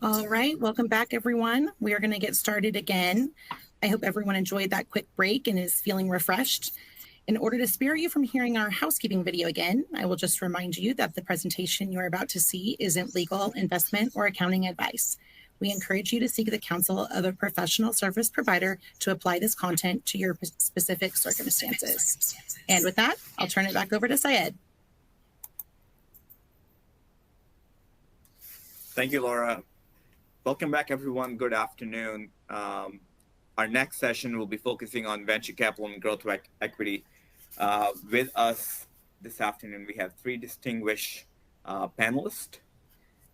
All right, welcome back, everyone. We are going to get started again. I hope everyone enjoyed that quick break and is feeling refreshed. In order to spare you from hearing our housekeeping video again, I will just remind you that the presentation you're about to see isn't legal, investment, or accounting advice. We encourage you to seek the counsel of a professional service provider to apply this content to your specific circumstances. And with that, I'll turn it back over to Syed. Thank you, Laura. Welcome back, everyone. Good afternoon. Our next session will be focusing on venture capital and growth equity. With us this afternoon, we have three distinguished panelists,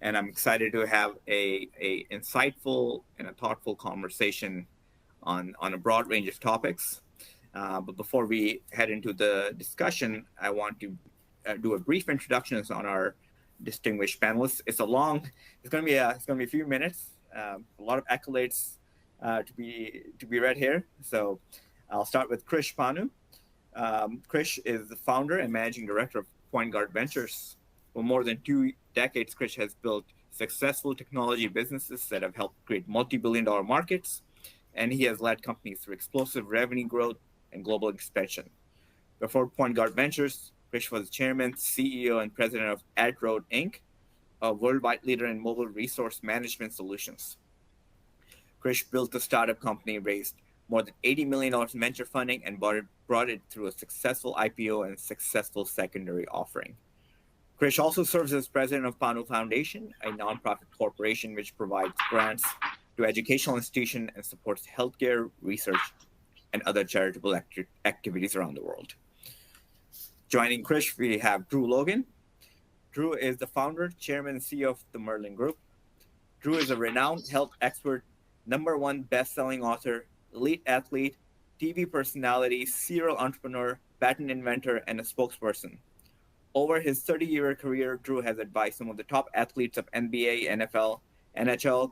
and I'm excited to have a insightful and a thoughtful conversation on a broad range of topics. But before we head into the discussion, I want to do a brief introduction on our distinguished panelists. It's going to be a few minutes. A lot of accolades to be read here. So I'll start with Krish Panu. Krish is the founder and managing director of PointGuard Ventures. For more than 2 decades, Krish has built successful technology businesses that have helped create multi-billion-dollar markets, and he has led companies through explosive revenue growth and global expansion. Before PointGuard Ventures, Krish was chairman, CEO, and president of AdRoad Inc., a worldwide leader in mobile resource management solutions. Krish built the startup company, raised more than $80 million in venture funding, and brought it through a successful IPO and successful secondary offering. Krish also serves as president of Panu Foundation, a nonprofit corporation which provides grants to educational institutions and supports healthcare, research, and other charitable activities around the world. Joining Krish, we have Drew Logan. Drew is the founder, chairman, and CEO of the Myrlin Group. Drew is a renowned health expert, #1 best-selling author, elite athlete, TV personality, serial entrepreneur, patent inventor, and a spokesperson. Over his 30-year career, Drew has advised some of the top athletes of NBA, NFL, NHL,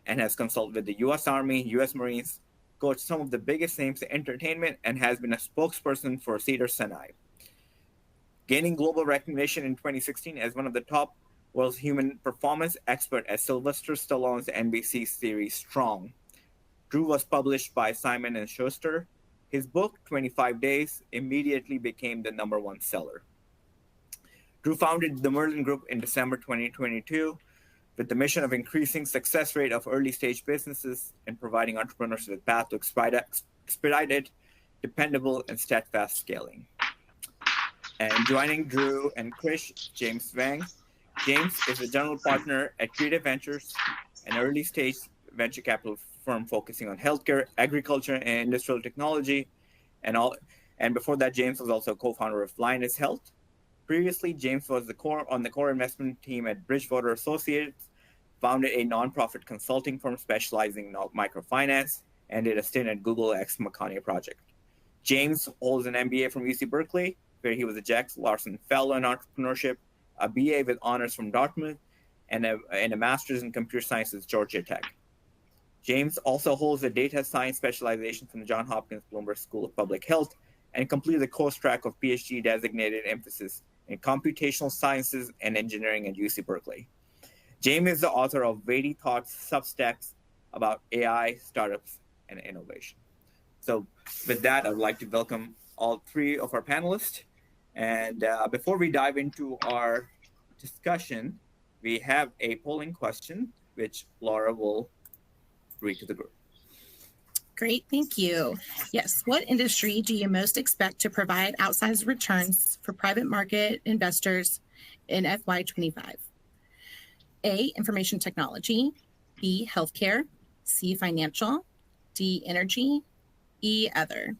and has consulted with the U.S. Army, U.S. Marines, coached some of the biggest names in entertainment, and has been a spokesperson for Cedars-Sinai. Gaining global recognition in 2016 as one of the top world's human performance expert at Sylvester Stallone's NBC series Strong. Drew was published by Simon & Schuster. His book, 25 Days, immediately became the #1 seller. Drew founded the Myrlin Group in December 2022 with the mission of increasing success rate of early-stage businesses and providing entrepreneurs with a path to expedited, dependable, and steadfast scaling. And joining Drew and Krish, James Wang. James is a general partner at Creative Ventures, an early-stage venture capital firm focusing on healthcare, agriculture, and industrial technology. And before that, James was also a co-founder of Lioness Health. Previously, James was on the core investment team at Bridgewater Associates, founded a nonprofit consulting firm specializing in microfinance, and did a stint at Google X Makania project. James holds an MBA from UC Berkeley, where he was a Jack Larson Fellow in Entrepreneurship, a BA with honors from Dartmouth, and a master's in computer science at Georgia Tech. James also holds a data science specialization from the Johns Hopkins Bloomberg School of Public Health and completed the course track of PhD designated emphasis in computational sciences and engineering at UC Berkeley. James is the author of Weighty Thoughts Substacks about AI, startups, and innovation. So with that, I would like to welcome all three of our panelists. And before we dive into our discussion, we have a polling question, which Laura will read to the group. Great, thank you. Yes, what industry do you most expect to provide outsized returns for private market investors in FY25? A, information technology, B, healthcare, C, financial, D, energy, E, other.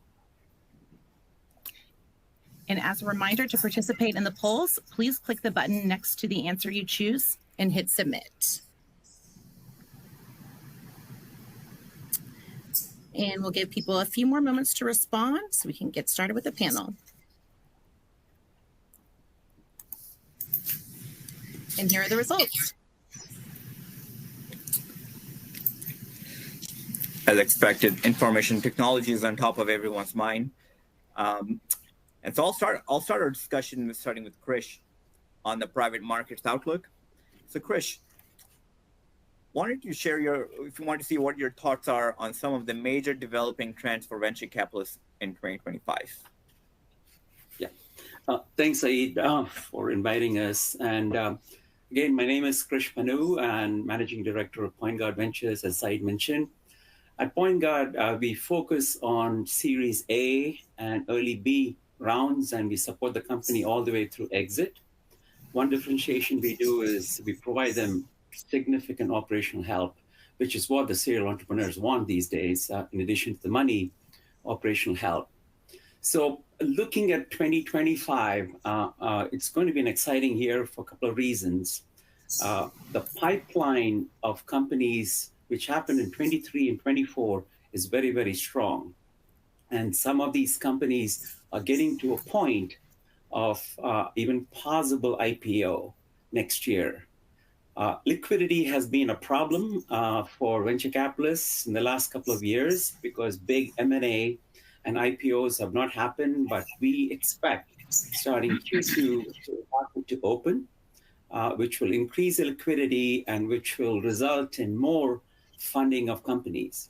And as a reminder to participate in the polls, please click the button next to the answer you choose and hit submit. And we'll give people a few more moments to respond so we can get started with the panel. And here are the results. As expected, information technology is on top of everyone's mind. And so I'll start our discussion starting with Krish on the private markets outlook. So Krish, wanted to share if you want to see what your thoughts are on some of the major developing trends for venture capitalists in 2025. Yeah. Thanks, Syed, for inviting us. And again, my name is Krish Panu, and Managing Director of PointGuard Ventures, as Syed mentioned. At PointGuard, we focus on Series A and early B rounds, and we support the company all the way through exit. One differentiation we do is we provide them significant operational help, which is what the serial entrepreneurs want these days, in addition to the money, operational help. So looking at 2025, it's going to be an exciting year for a couple of reasons. The pipeline of companies which happened in 23 and 24 is very, very strong. And some of these companies are getting to a point of even possible IPO next year. Liquidity has been a problem for venture capitalists in the last couple of years because big M&A and IPOs have not happened, but we expect starting Q2 to open, which will increase the liquidity and which will result in more funding of companies.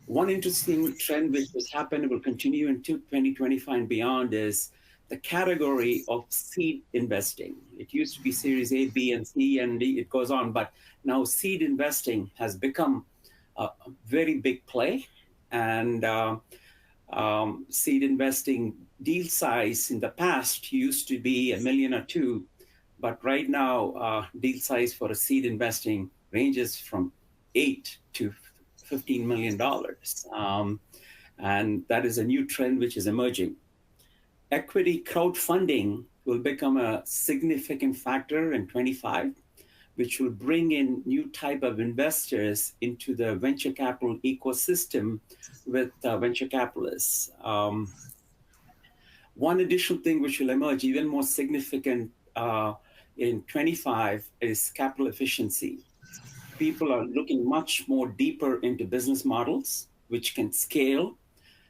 One interesting trend which has happened and will continue into 2025 and beyond is the category of seed investing. It used to be Series A, B, and C, and it goes on, but now seed investing has become a very big play. And seed investing deal size in the past used to be $1 million or $2 million, but right now deal size for a seed investing ranges from $8 to $15 million. And that is a new trend which is emerging. Equity crowdfunding will become a significant factor in 25, which will bring in new type of investors into the venture capital ecosystem with venture capitalists. One additional thing which will emerge even more significant in 25 is capital efficiency. People are looking much more deeper into business models, which can scale.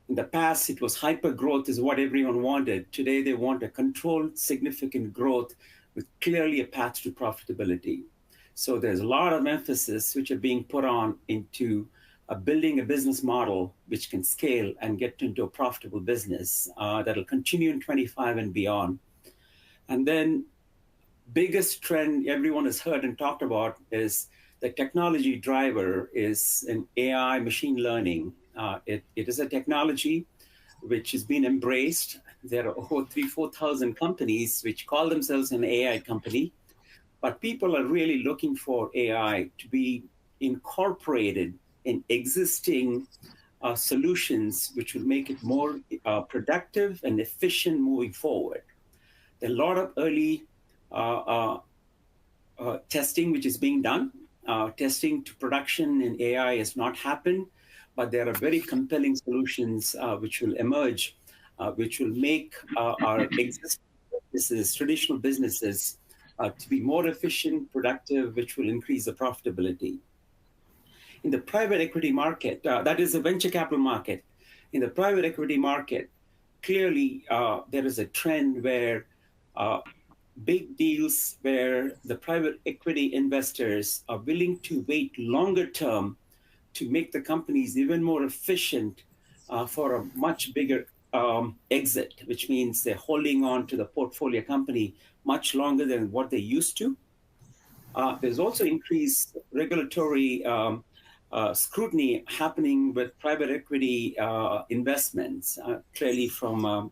In the past, it was hyper growth is what everyone wanted. Today, they want a controlled, significant growth with clearly a path to profitability. So there's a lot of emphasis which are being put on into building a business model which can scale and get into a profitable business that'll continue in 25 and beyond. And then biggest trend everyone has heard and talked about is the technology driver is in AI machine learning. It is a technology which has been embraced. There are over 4,000 companies which call themselves an AI company, but people are really looking for AI to be incorporated in existing solutions, which will make it more productive and efficient moving forward. There are a lot of early testing which is being done. Testing to production in AI has not happened, but there are very compelling solutions which will emerge, which will make our existing businesses, traditional businesses, to be more efficient, productive, which will increase the profitability. In the private equity market, that is the venture capital market. In the private equity market, clearly there is a trend where big deals where the private equity investors are willing to wait longer term to make the companies even more efficient for a much bigger exit, which means they're holding on to the portfolio company much longer than what they used to. There's also increased regulatory scrutiny happening with private equity investments, clearly from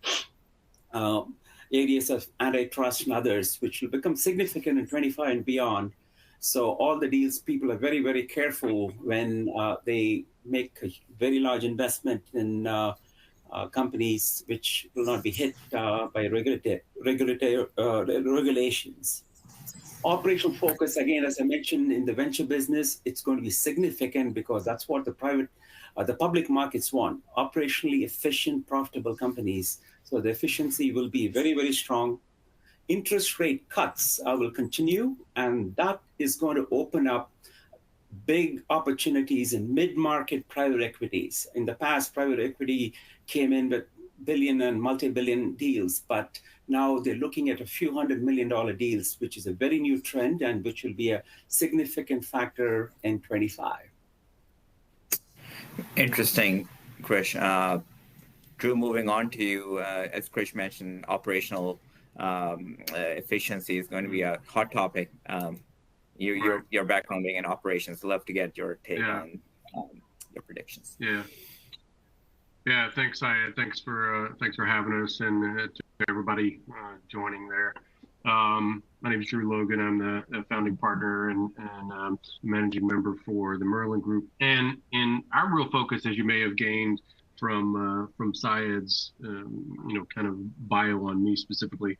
areas of antitrust and others, which will become significant in 25 and beyond. So all the deals, people are very, very careful when they make a very large investment in companies which will not be hit by regulations. Operational focus, again, as I mentioned, in the venture business, it's going to be significant because that's what the public markets want, operationally efficient, profitable companies. So the efficiency will be very, very strong. Interest rate cuts will continue, and that is going to open up big opportunities in mid-market private equities. In the past, private equity came in with billion and multi-billion deals, but Now they're looking at a few $100 million deals, which is a very new trend and which will be a significant factor in 25. Interesting, Krish. Drew, moving on to you, as Krish mentioned, operational efficiency is going to be a hot topic. Your background being in operations, love to get your take on your predictions. Yeah. Thanks, Syed. Thanks for having us, and to everybody joining there. My name is Drew Logan. I'm the founding partner and managing member for the Myrlin Group. And our real focus, as you may have gained from Syed's kind of bio on me specifically,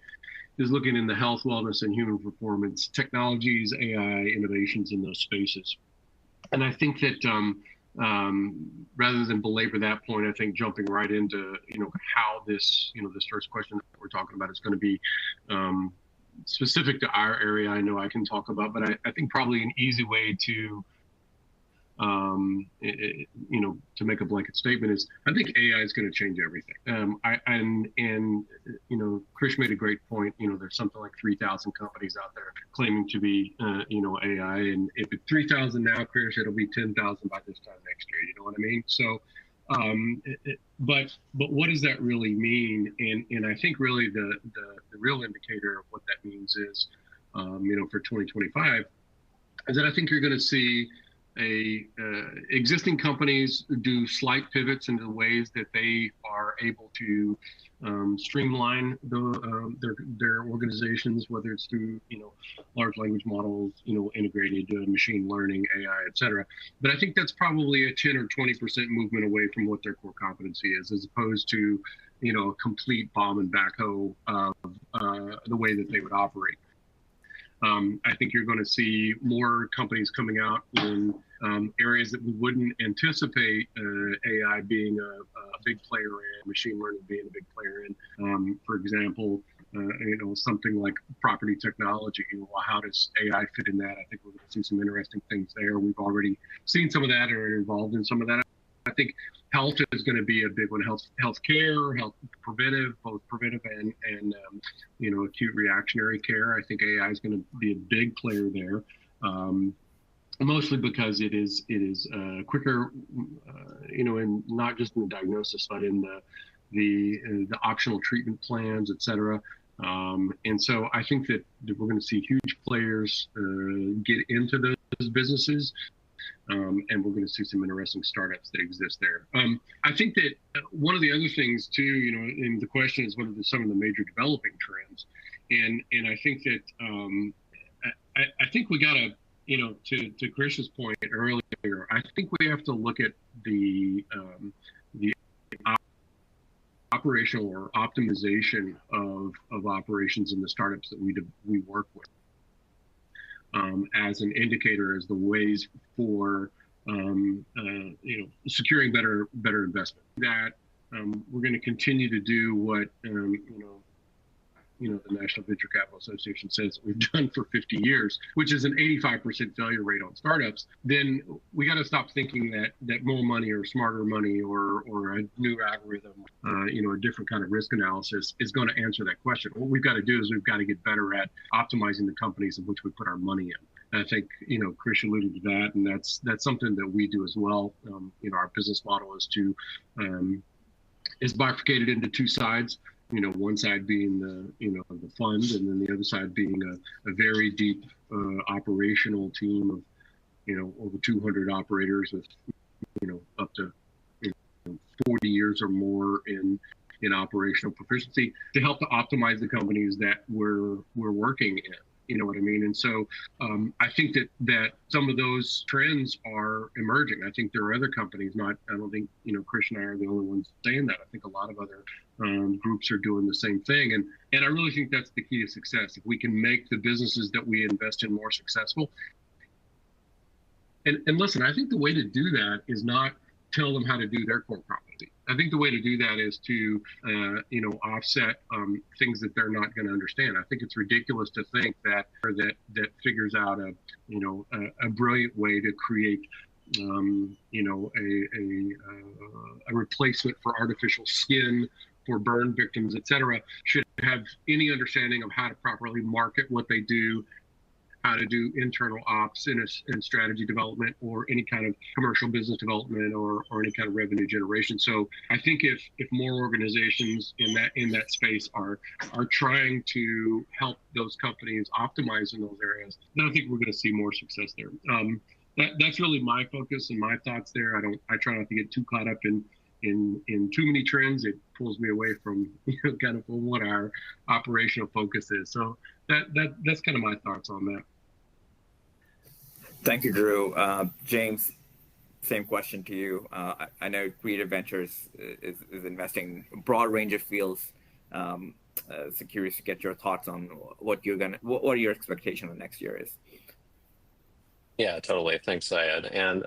is looking in the health, wellness, and human performance technologies, AI innovations in those spaces. And I think that rather than belabor that point, I think jumping right into how this this first question that we're talking about is going to be specific to our area. I know I can talk about, but I think probably an easy way to to make a blanket statement is I think AI is going to change everything. Krish made a great point. There's something like 3,000 companies out there claiming to be AI, and if it's 3,000 now, Krish, it'll be 10,000 by this time next year. You know what I mean? So, but what does that really mean? And I think really the real indicator of what that means is, for 2025, is that I think you're going to see existing companies do slight pivots into the ways that they are able to streamline their organizations, whether it's through large language models, integrated machine learning, AI, et cetera. But I think that's probably a 10 or 20% movement away from what their core competency is, as opposed to a complete bomb and backhoe of the way that they would operate. I think you're going to see more companies coming out in areas that we wouldn't anticipate AI being a big player in, machine learning being a big player in. For example, something like property technology. How does AI fit in that? I think we're going to see some interesting things there. We've already seen some of that or are involved in some of that. I think health is going to be a big one. Healthcare, health preventive, both preventive and acute reactionary care. I think AI is going to be a big player there, mostly because it is quicker, and not just in the diagnosis, but in the optional treatment plans, et cetera. And so I think that we're going to see huge players get into those businesses. And we're going to see some interesting startups that exist there. I think that one of the other things too, and the question is what are some of the major developing trends, and I think that I think we got to, to Krish's point earlier, I think we have to look at the operational or optimization of operations in the startups that we work with. As an indicator, as the ways for securing better investment. That we're going to continue to do what the National Venture Capital Association says we've done for 50 years, which is an 85% failure rate on startups. Then we got to stop thinking that more money or smarter money or a new algorithm, a different kind of risk analysis is going to answer that question. What we've got to do is we've got to get better at optimizing the companies in which we put our money in. And I think, Krish alluded to that, and that's something that we do as well. Our business model is bifurcated into two sides. One side being the fund, and then the other side being a very deep operational team of over 200 operators with up to 40 years or more in operational proficiency to help to optimize the companies that we're working in. You know what I mean? And so I think that some of those trends are emerging. I think there are other companies, I don't think, Krish and I are the only ones saying that. I think a lot of other groups are doing the same thing. And I really think that's the key to success. If we can make the businesses that we invest in more successful. And listen, I think the way to do that is not tell them how to do their core competency. I think the way to do that is to, offset things that they're not going to understand. I think it's ridiculous to think that figures out a brilliant way to create, a replacement for artificial skin for burn victims, et cetera, should have any understanding of how to properly market what they do, how to do internal ops and strategy development, or any kind of commercial business development, or any kind of revenue generation. So I think if more organizations in that space are trying to help those companies optimize in those areas, then I think we're going to see more success there. That's really my focus and my thoughts there. I try not to get too caught up in too many trends. It pulls me away from kind of what our operational focus is. So that's kind of my thoughts on that. Thank you, Drew. James, same question to you. I know Creative Ventures is investing in a broad range of fields. So curious to get your thoughts on what your expectation of next year is. Yeah, totally. Thanks, Syed. And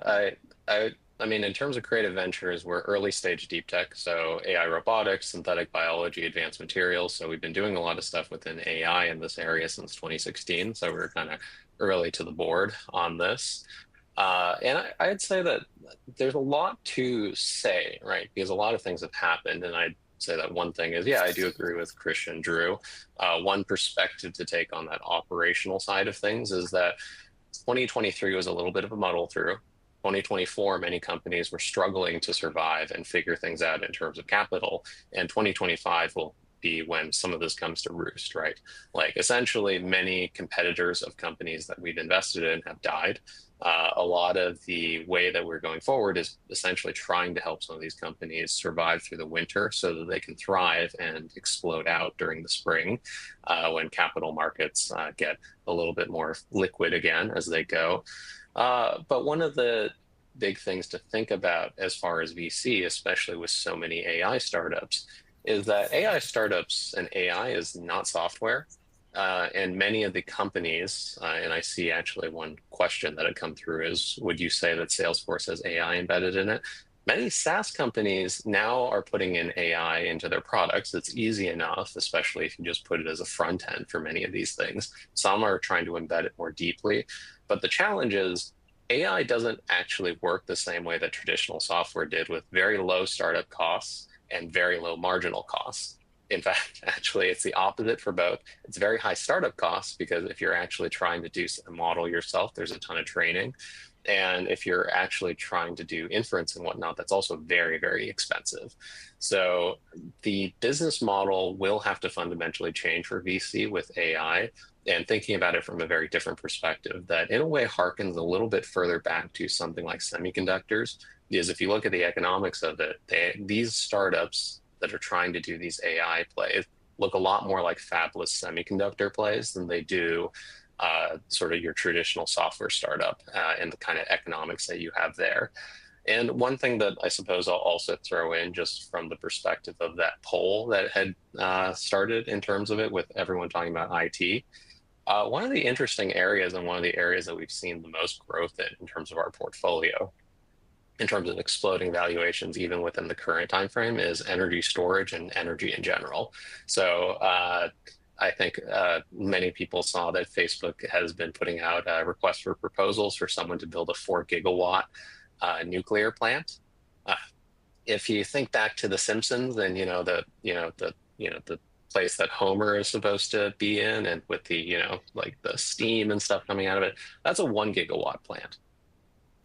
I mean, in terms of Creative Ventures, we're early stage deep tech, so AI robotics, synthetic biology, advanced materials. So we've been doing a lot of stuff within AI in this area since 2016. So we're kind of early to the board on this. And I'd say that there's a lot to say, right? Because a lot of things have happened. And I'd say that one thing is, yeah, I do agree with Krish and Drew. One perspective to take on that operational side of things is that 2023 was a little bit of a muddle through. 2024, many companies were struggling to survive and figure things out in terms of capital. And 2025 will be when some of this comes to roost, right? Like essentially many competitors of companies that we've invested in have died. A lot of the way that we're going forward is essentially trying to help some of these companies survive through the winter so that they can thrive and explode out during the spring when capital markets get a little bit more liquid again as they go. But one of the big things to think about as far as VC, especially with so many AI startups, is that AI startups and AI is not software. And many of the companies, and I see actually one question that had come through is, would you say that Salesforce has AI embedded in it? Many SaaS companies now are putting in AI into their products. It's easy enough, especially if you just put it as a front end for many of these things. Some are trying to embed it more deeply. But the challenge is AI doesn't actually work the same way that traditional software did, with very low startup costs and very low marginal costs. In fact, actually, it's the opposite for both. It's very high startup costs because if you're actually trying to do a model yourself, there's a ton of training. And if you're actually trying to do inference and whatnot, that's also very, very expensive. So the business model will have to fundamentally change for VC with AI, and thinking about it from a very different perspective that in a way harkens a little bit further back to something like semiconductors. Because if you look at the economics of it, these startups that are trying to do these AI plays look a lot more like fabless semiconductor plays than they do sort of your traditional software startup and the kind of economics that you have there. And one thing that I suppose I'll also throw in, just from the perspective of that poll that had started in terms of it, with everyone talking about IT, one of the interesting areas and one of the areas that we've seen the most growth in terms of our portfolio, in terms of exploding valuations, even within the current time frame, is energy storage and energy in general. So I think many people saw that Facebook has been putting out requests for proposals for someone to build a 4 gigawatt nuclear plant. If you think back to The Simpsons, then the place that Homer is supposed to be in, and with the like the steam and stuff coming out of it, that's a 1 gigawatt plant.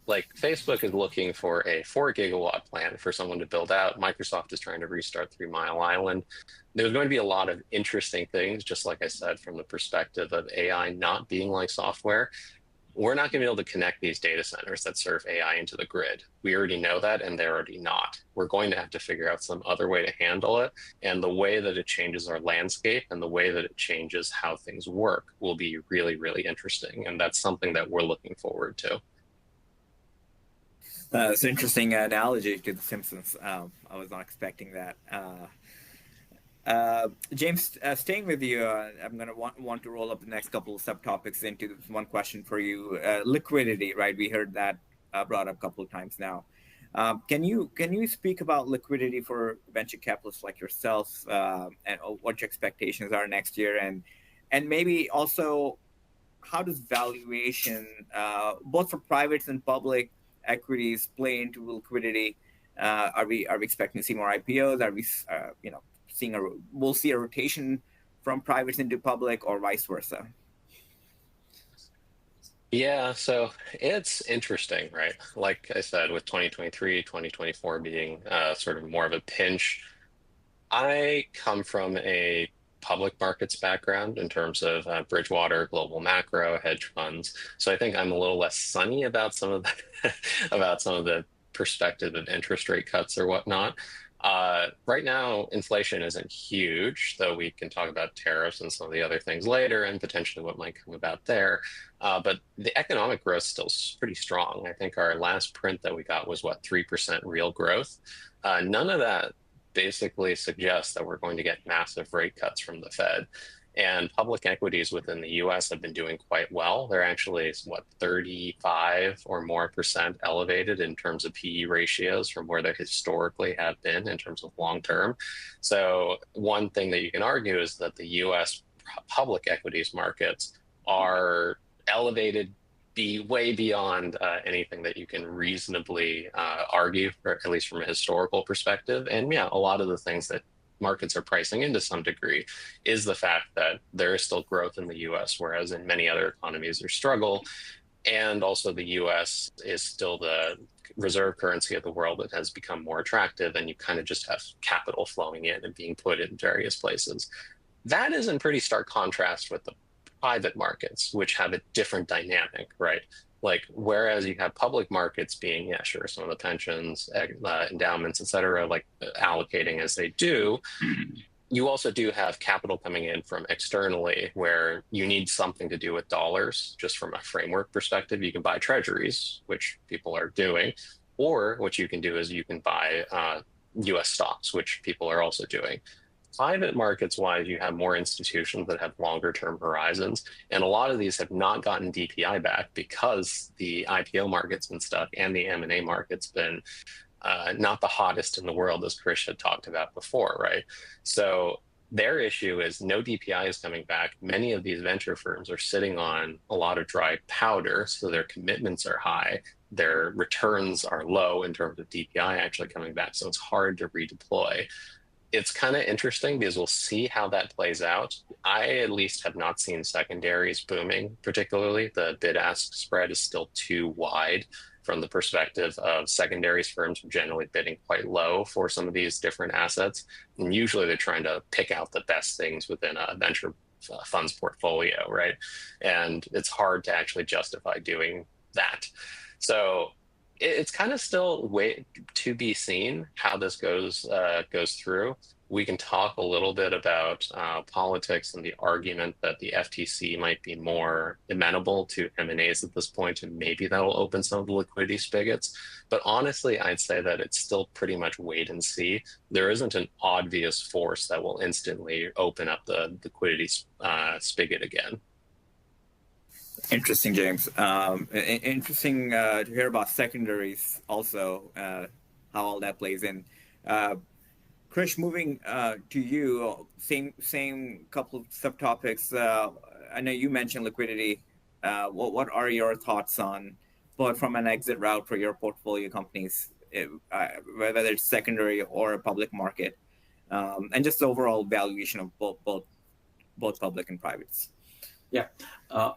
Like Facebook is looking for a 4 gigawatt plant for someone to build out. Microsoft is trying to restart 3 Mile Island. There's going to be a lot of interesting things, just like I said, from the perspective of AI not being like software. We're not going to be able to connect these data centers that serve AI into the grid. We already know that, and they're already not. We're going to have to figure out some other way to handle it. And the way that it changes our landscape and the way that it changes how things work will be really, really interesting. And that's something that we're looking forward to. It's an interesting analogy to The Simpsons. I was not expecting that. James, staying with you, I'm going to want to roll up the next couple of subtopics into one question for you. Liquidity, right? We heard that brought up a couple of times now. Can you speak about liquidity for venture capitalists like yourself, and what your expectations are next year, and maybe also how does valuation, both for privates and public equities, play into liquidity? Are we expecting to see more IPOs? Are we we'll see a rotation from privates into public, or vice versa? Yeah, so it's interesting, right? Like I said, with 2023, 2024 being sort of more of a pinch, I come from a public markets background in terms of Bridgewater, global macro, hedge funds. So I think I'm a little less sunny about some of the about some of the perspective of interest rate cuts or whatnot. Right now, inflation isn't huge, though we can talk about tariffs and some of the other things later and potentially what might come about there. But the economic growth is still pretty strong. I think our last print that we got was what, 3% real growth. None of that basically suggests that we're going to get massive rate cuts from the Fed. And public equities within the US have been doing quite well. They're actually, what, 35 or more percent elevated in terms of PE ratios from where they historically have been in terms of long term. So one thing that you can argue is that the US public equities markets are elevated be way beyond anything that you can reasonably argue, or at least from a historical perspective. And yeah, a lot of the things that markets are pricing in to some degree is the fact that there is still growth in the US, whereas in many other economies there's struggle. And also the US is still the reserve currency of the world that has become more attractive, and you kind of just have capital flowing in and being put in various places. That is in pretty stark contrast with the private markets, which have a different dynamic, right? Like, whereas you have public markets being, yeah, sure, some of the pensions, endowments, et cetera, like allocating as they do, you also do have capital coming in from externally where you need something to do with dollars. Just from a framework perspective, you can buy treasuries, which people are doing, or what you can do is you can buy US stocks, which people are also doing. Private markets wise, you have more institutions that have longer term horizons. And a lot of these have not gotten DPI back because the IPO market's been stuck and the M&A market's been not the hottest in the world, as Krish had talked about before, right? So their issue is no DPI is coming back. Many of these venture firms are sitting on a lot of dry powder, so their commitments are high. Their returns are low in terms of DPI actually coming back, so it's hard to redeploy. It's kind of interesting because we'll see how that plays out. I at least have not seen secondaries booming, particularly. The bid-ask spread is still too wide from the perspective of secondaries firms generally bidding quite low for some of these different assets. And usually they're trying to pick out the best things within a venture fund's portfolio, right? And it's hard to actually justify doing that. So it's kind of still wait to be seen how this goes through. We can talk a little bit about politics and the argument that the FTC might be more amenable to M&As at this point, and maybe that'll open some of the liquidity spigots. But honestly, I'd say that it's still pretty much wait and see. There isn't an obvious force that will instantly open up the liquidity spigot again. Interesting, James. Interesting to hear about secondaries also, how all that plays in. Krish, moving to you, same couple of subtopics. I know you mentioned liquidity. What are your thoughts on, both from an exit route for your portfolio companies, whether it's secondary or a public market, and just the overall valuation of both public and privates? Yeah,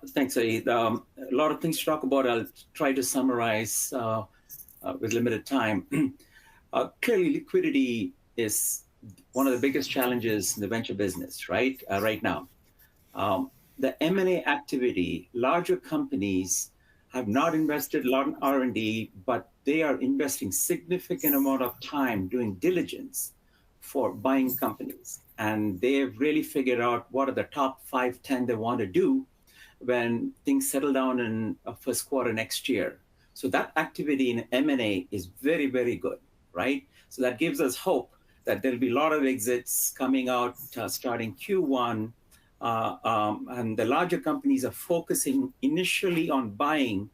thanks, Syed. A lot of things to talk about. I'll try to summarize with limited time. Clearly, liquidity is one of the biggest challenges in the venture business, right? Right now. The M&A activity, larger companies have not invested a lot in R&D, but they are investing significant amount of time doing diligence for buying companies. And they've really figured out what are the top 5, 10 they want to do when things settle down in first quarter next year. So that activity in M&A is very, very good, right? So that gives us hope that there'll be a lot of exits coming out starting Q1. And the larger companies are focusing initially on buying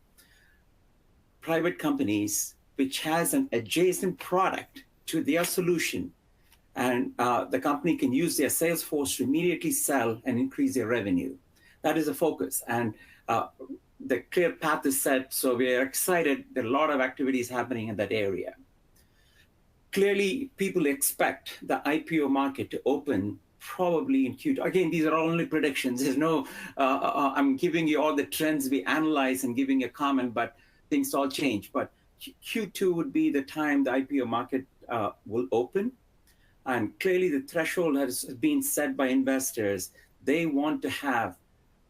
private companies, which has an adjacent product to their solution. And the company can use their sales force to immediately sell and increase their revenue. That is a focus. And the clear path is set. So we are excited. There are a lot of activities happening in that area. clearly, people expect the IPO market to open probably in Q2. Again, these are all only predictions. There's no, I'm giving you all the trends we analyze and giving a comment, but things all change. But Q2 would be the time the IPO market will open. And clearly the threshold has been set by investors. They want to have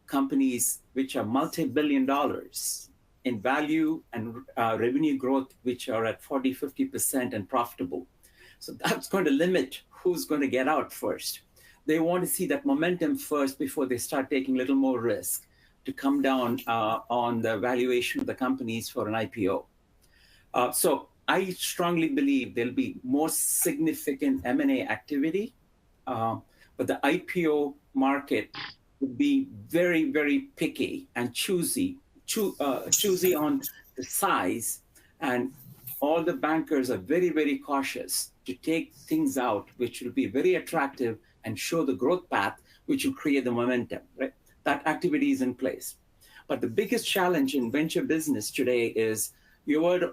companies which are multi-billion dollars in value and revenue growth, which are at 40, 50% and profitable. So that's going to limit who's going to get out first. They want to see that momentum first before they start taking a little more risk to come down on the valuation of the companies for an IPO. So I strongly believe there'll be more significant M&A activity, but the IPO market would be very, very picky and choosy on the size, and all the bankers are very, very cautious to take things out which will be very attractive and show the growth path, which will create the momentum, right? That activity is in place. But the biggest challenge in venture business today is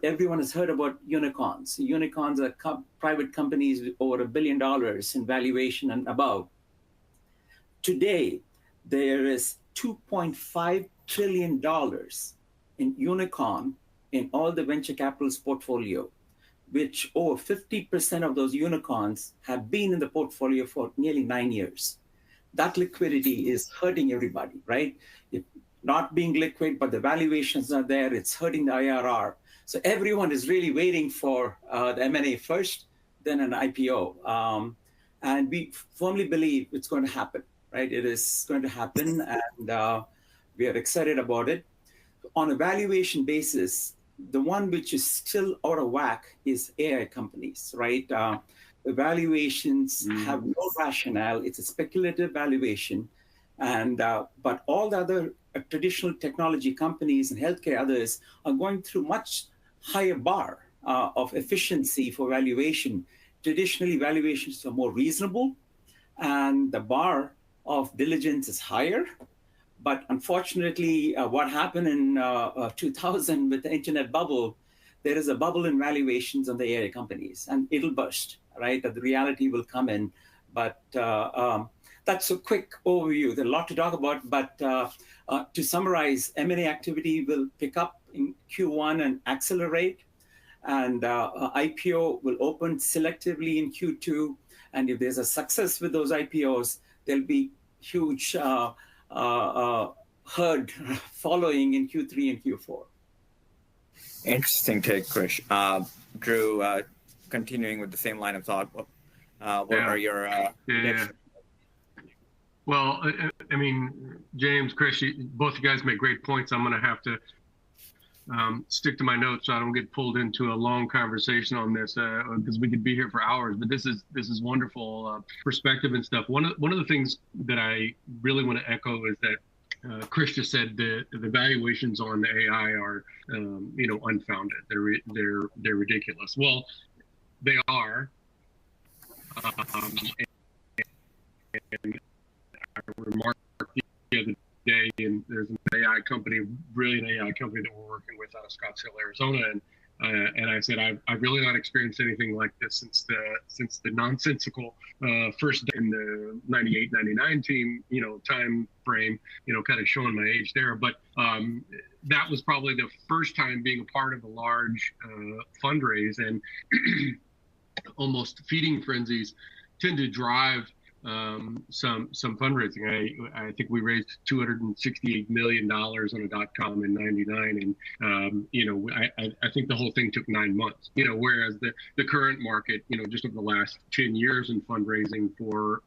everyone has heard about unicorns. Unicorns are private companies with over $1 billion in valuation and above. Today, there is $2.5 trillion in unicorn in all the venture capital's portfolio, which over 50% of those unicorns have been in the portfolio for nearly 9 years. That liquidity is hurting everybody, right? Not being liquid, but the valuations are there, it's hurting the IRR. So everyone is really waiting for the M&A first, then an IPO. And we firmly believe it's going to happen, right? It is going to happen, and we are excited about it. On a valuation basis, the one which is still out of whack is AI companies, right? The valuations have no rationale. It's a speculative valuation. And but all the other traditional technology companies and healthcare others are going through much higher bar of efficiency for valuation. Traditionally, valuations are more reasonable, and the bar of diligence is higher. But unfortunately, what happened in 2000 with the internet bubble, there is a bubble in valuations on the AI companies, and it'll burst, right? The reality will come in. But that's a quick overview. There's a lot to talk about, but to summarize, M&A activity will pick up in Q1 and accelerate, and IPO will open selectively in Q2. And if there's a success with those IPOs, there'll be huge herd following in Q3 and Q4. Interesting take, Krish. Drew, continuing with the same line of thought, what are your predictions? Well, I mean, James, Krish, both you guys make great points. I'm going to have to stick to my notes so I don't get pulled into a long conversation on this, because we could be here for hours. But this is wonderful perspective and stuff. One of the things that I really want to echo is that Krish just said the valuations on the AI are unfounded. They're ridiculous. Well, they are. And I remarked the other day, and there's an AI company, brilliant AI company that we're working with out of Scottsdale, Arizona, and I said I've really not experienced anything like this since the nonsensical first in the 98, 99 team, time frame, kind of showing my age there, but that was probably the first time being a part of a large fundraise, and almost feeding frenzies tend to drive some fundraising. I think we raised $268 million on a .com in '99, and I think the whole thing took 9 months. Whereas the current market, just over the last 10 years in fundraising for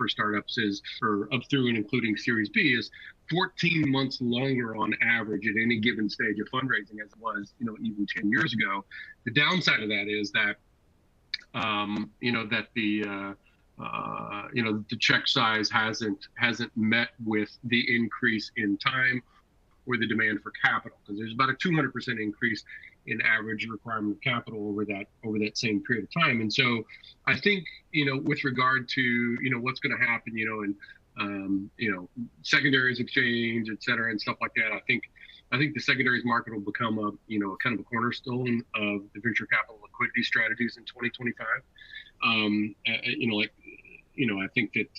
startups is, or up through and including Series B, is 14 months longer on average at any given stage of fundraising as it was, even 10 years ago. The downside of that is that the check size hasn't met with the increase in time or the demand for capital, because there's about a 200% increase in average requirement of capital over that same period of time. And so I think, with regard to, what's going to happen, and secondaries exchange, et cetera, and stuff like that, I think I think the secondaries market will become a kind of a cornerstone of the venture capital liquidity strategies in 2025. I think that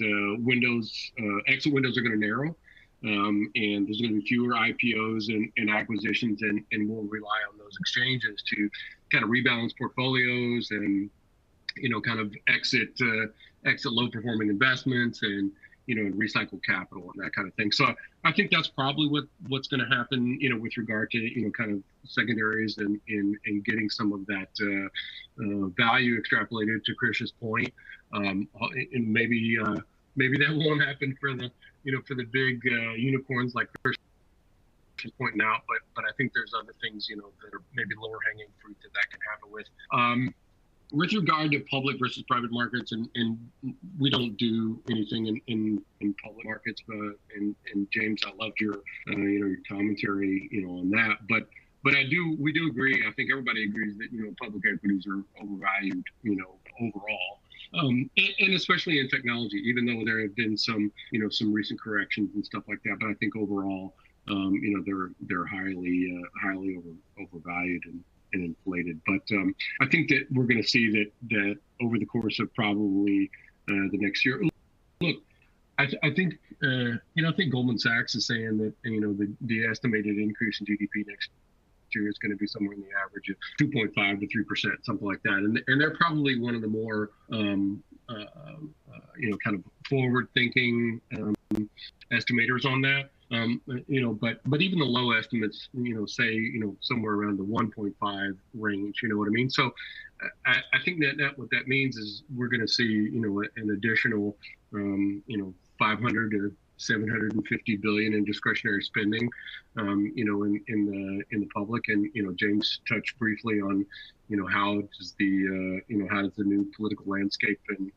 exit windows are going to narrow, and there's going to be fewer IPOs and acquisitions, and we'll rely on those exchanges to kind of rebalance portfolios and kind of exit low performing investments and recycle capital and that kind of thing. So I think that's probably what's going to happen, with regard to kind of secondaries and getting some of that value extrapolated to Krish's point. And maybe that won't happen for the big unicorns like Krish is pointing out, but I think there's other things that are maybe lower hanging fruit that can happen with. With regard to public versus private markets, and we don't do anything in public markets, and James, I loved your your commentary on that, but we do agree. I think everybody agrees that public equities are overvalued overall, and especially in technology, even though there have been some recent corrections and stuff like that. But I think overall, they're highly overvalued and inflated. But I think that we're going to see that over the course of probably the next year. Look, I think I think Goldman Sachs is saying that the estimated increase in GDP next year is going to be somewhere in the average of 2.5 to 3%, something like that. And they're probably one of the more kind of forward-thinking estimators on that. But even the low estimates, say, somewhere around the 1.5 range, you know what I mean? So I think that what that means is we're going to see, an additional, 500 to 750 billion in discretionary spending, in the public. And, James touched briefly on, how does the new political landscape and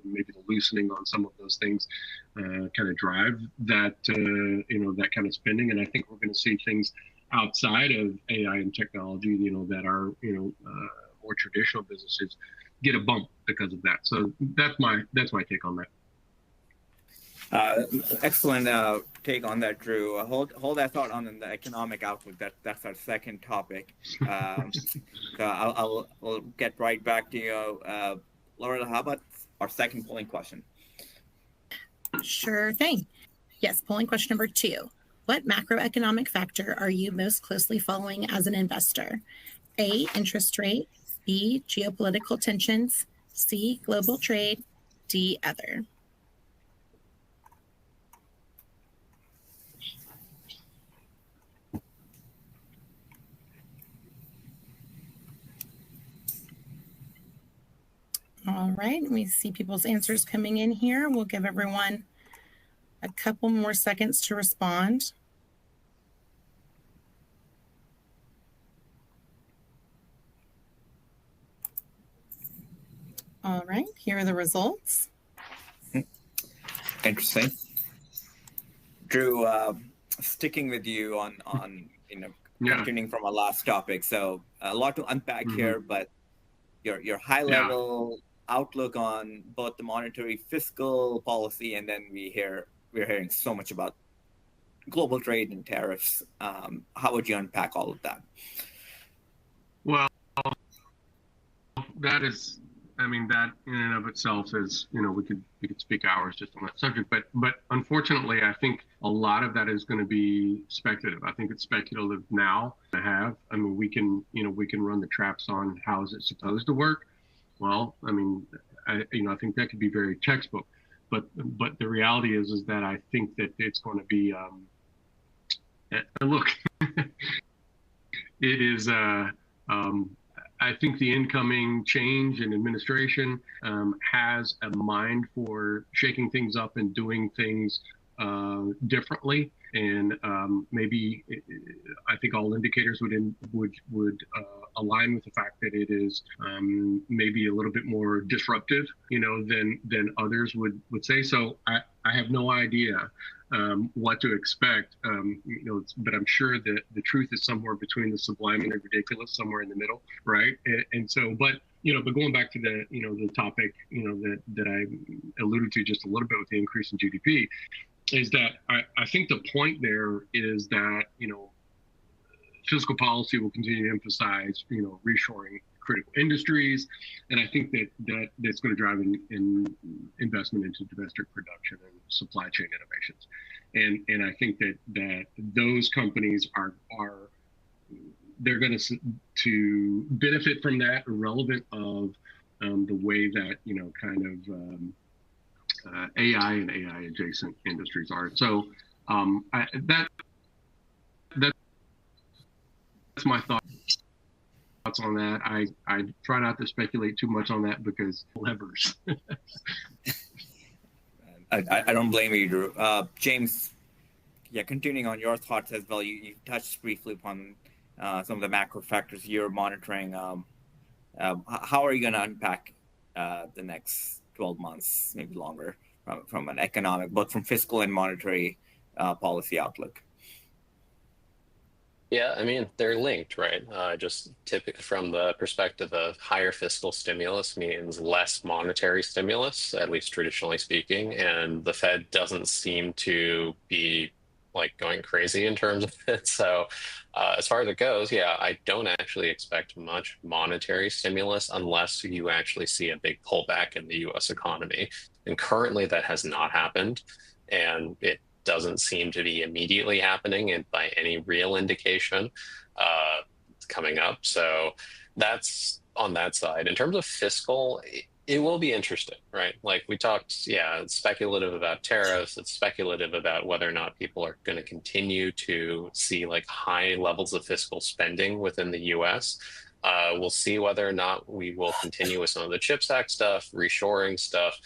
maybe the loosening on some of those things kind of drive that that kind of spending. And I think we're going to see things outside of AI and technology that are more traditional businesses get a bump because of that. So that's my take on that. Excellent take on that, Drew. Hold that thought on the economic outlook. That's our second topic. So I'll get right back to you. Laura, how about our second polling question? Sure thing. Yes, polling question number 2. What macroeconomic factor are you most closely following as an investor? A, interest rate. B, geopolitical tensions. C, global trade. D, other. All right, we see people's answers coming in here. We'll give everyone a couple more seconds to respond. All right, here are the results. Interesting. Drew, sticking with you on continuing from our last topic. So a lot to unpack here, but your high level outlook on both the monetary fiscal policy, and then we're hearing so much about global trade and tariffs. How would you unpack all of that? Well, that is, that in and of itself is, we could speak hours just on that subject, but unfortunately, I think a lot of that is going to be speculative. I think it's speculative now to have. We can run the traps on how is it supposed to work. Well, I think that could be very textbook, but the reality is that I think that it's going to be, look, it is, I think the incoming change in administration has a mind for shaking things up and doing things differently. And maybe I think all indicators would align with the fact that it is maybe a little bit more disruptive, than others would say. So I have no idea what to expect, but I'm sure that the truth is somewhere between the sublime and the ridiculous, somewhere in the middle, right? And so, but going back to the topic, that I alluded to just a little bit with the increase in GDP, is that I think the point there is that, fiscal policy will continue to emphasize, reshoring critical industries, and I think that's going to drive in investment into domestic production and supply chain innovations, and I think that those companies are they're going to benefit from that, irrelevant of the way that AI and AI adjacent industries are. So that's my thoughts on that. I try not to speculate too much on that because levers. I don't blame you, Drew. James, continuing on your thoughts as well, you touched briefly upon some of the macro factors you're monitoring. How are you going to unpack the next 12 months, maybe longer, from an economic, both from fiscal and monetary policy outlook? Yeah, I mean, they're linked, right? Just typically from the perspective of higher fiscal stimulus means less monetary stimulus, at least traditionally speaking. And the Fed doesn't seem to be going crazy in terms of it. So as far as it goes, I don't actually expect much monetary stimulus unless you actually see a big pullback in the US economy. And currently that has not happened. And it doesn't seem to be immediately happening and by any real indication coming up. So that's on that side. In terms of fiscal, it will be interesting, right? Like we talked, it's speculative about tariffs. It's speculative about whether or not people are going to continue to see high levels of fiscal spending within the US. We'll see whether or not we will continue with some of the CHIPS Act stuff, reshoring stuff.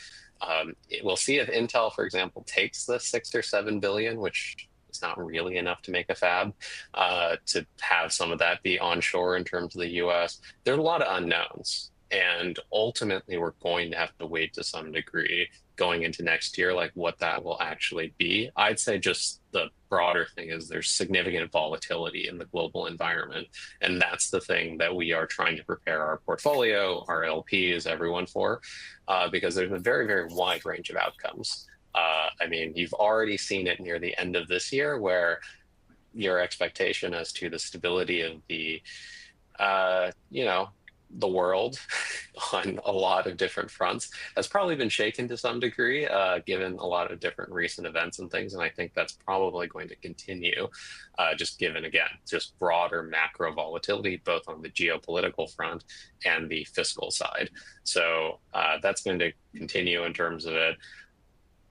We'll see if Intel, for example, takes the $6 or $7 billion, which is not really enough to make a fab, to have some of that be onshore in terms of the US. There's a lot of unknowns. And ultimately, we're going to have to wait to some degree going into next year, what that will actually be. I'd say just the broader thing is there's significant volatility in the global environment. And that's the thing that we are trying to prepare our portfolio, our LPs, everyone for, because there's a very, very wide range of outcomes. I mean, you've already seen it near the end of this year where your expectation as to the stability of the, the world on a lot of different fronts has probably been shaken to some degree, given a lot of different recent events and things. And I think that's probably going to continue, just given, again, just broader macro volatility, both on the geopolitical front and the fiscal side. So that's going to continue in terms of it.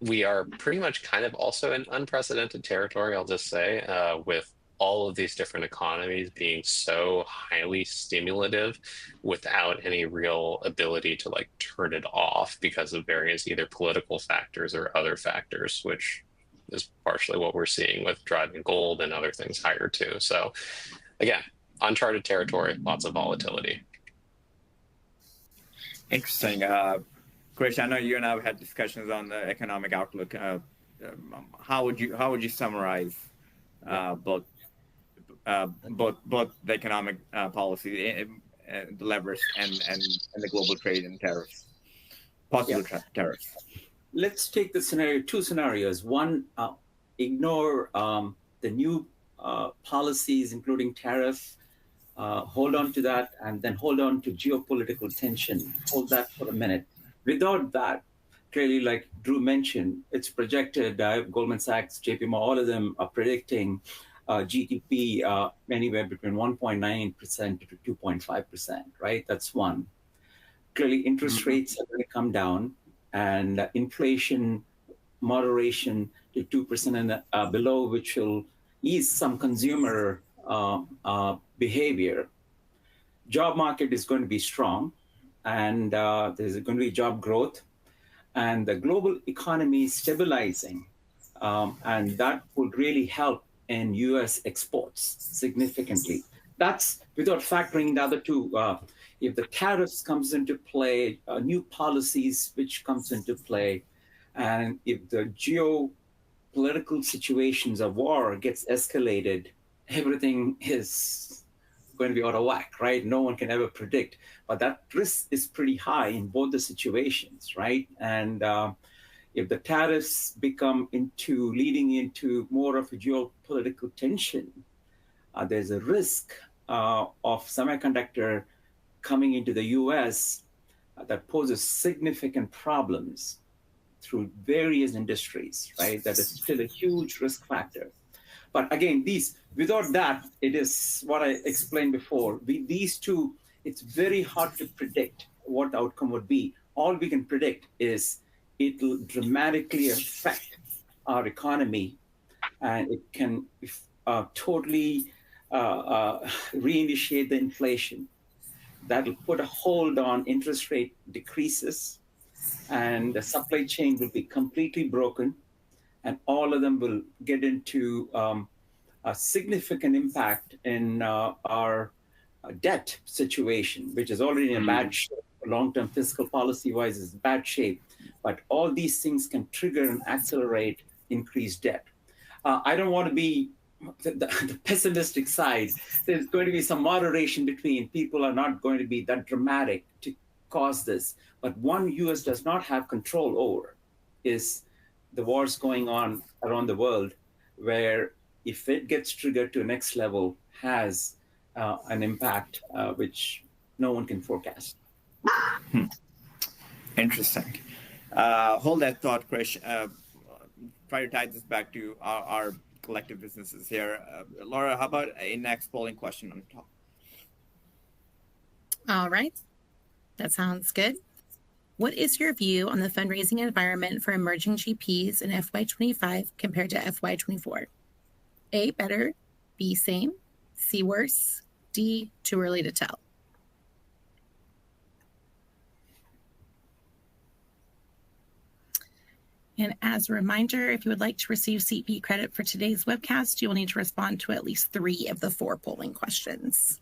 We are pretty much kind of also in unprecedented territory, I'll just say, with all of these different economies being so highly stimulative without any real ability to turn it off because of various either political factors or other factors, which is partially what we're seeing with driving gold and other things higher too. So again, uncharted territory, lots of volatility. Interesting. Krish, I know you and I have had discussions on the economic outlook. How would you summarize both the economic policy, the levers, and the global trade and tariffs, possible tariffs? Let's take the two scenarios. One, ignore the new policies, including tariff. Hold on to that, and then hold on to geopolitical tension. Hold that for a minute. Without that, clearly, like Drew mentioned, it's projected, Goldman Sachs, JP Morgan, all of them are predicting GDP anywhere between 1.9% to 2.5%, right? That's one. Clearly, interest rates are going to come down, and inflation moderation to 2% and below, which will ease some consumer behavior. Job market is going to be strong, and there's going to be job growth, and the global economy is stabilizing, and that would really help in U.S. exports significantly. That's without factoring the other two. If the tariffs comes into play, new policies which comes into play, and if the geopolitical situations of war gets escalated, everything is going to be out of whack, right? No one can ever predict, but that risk is pretty high in both the situations, right? And if the tariffs become leading into more of a geopolitical tension, there's a risk of semiconductor coming into the US that poses significant problems through various industries, right? That is still a huge risk factor. But again, without that, it is what I explained before. These two, it's very hard to predict what the outcome would be. All we can predict is it will dramatically affect our economy, and it can totally reinitiate the inflation. That'll put a hold on interest rate decreases, and the supply chain will be completely broken, and all of them will get into a significant impact in our debt situation, which is already in a bad shape. Long-term fiscal policy-wise is bad shape, but all these things can trigger and accelerate increased debt. I don't want to be the pessimistic side. There's going to be some moderation between people are not going to be that dramatic to cause this. But one U.S. does not have control over is the wars going on around the world, where if it gets triggered to a next level, has an impact which no one can forecast. Interesting. Hold that thought, Krish. Try to tie this back to our collective businesses here. Laura, how about a next polling question on top? All right. That sounds good. What is your view on the fundraising environment for emerging GPs in FY25 compared to FY24? A, better, B, same, C, worse, D, too early to tell. And as a reminder, if you would like to receive CP credit for today's webcast, you will need to respond to at least 3 of the 4 polling questions.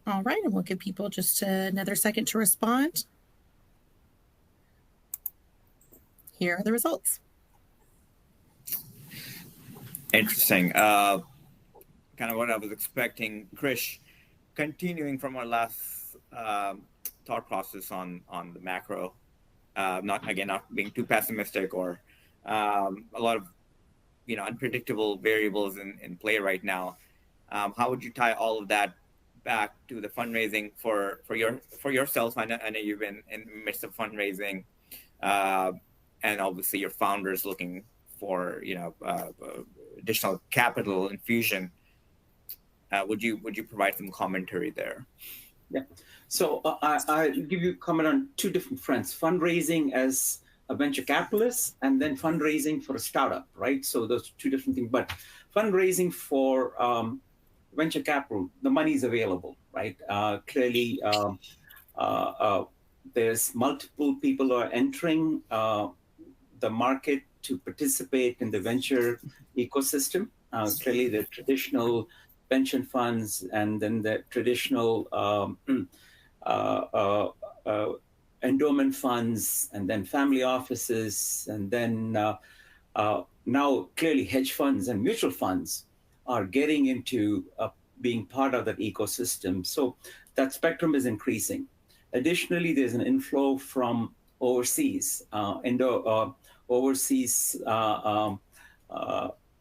All right, and we'll give people just another second to respond. Here are the results. Interesting. Kind of what I was expecting. Krish, continuing from our last thought process on the macro, not being too pessimistic or a lot of unpredictable variables in play right now. How would you tie all of that back to the fundraising for yourself? I know you've been in the midst of fundraising, and obviously your founders looking for additional capital infusion. Would you provide some commentary there? Yeah. So I give you a comment on 2 different fronts: fundraising as a venture capitalist, and then fundraising for a startup, right? So those 2 different things. But fundraising for venture capital, the money is available, right? Clearly, there's multiple people who are entering the market to participate in the venture ecosystem. Clearly, the traditional pension funds, and then the traditional endowment funds, and then family offices, and then now clearly hedge funds and mutual funds are getting into being part of that ecosystem. So that spectrum is increasing. Additionally, there's an inflow from overseas. Overseas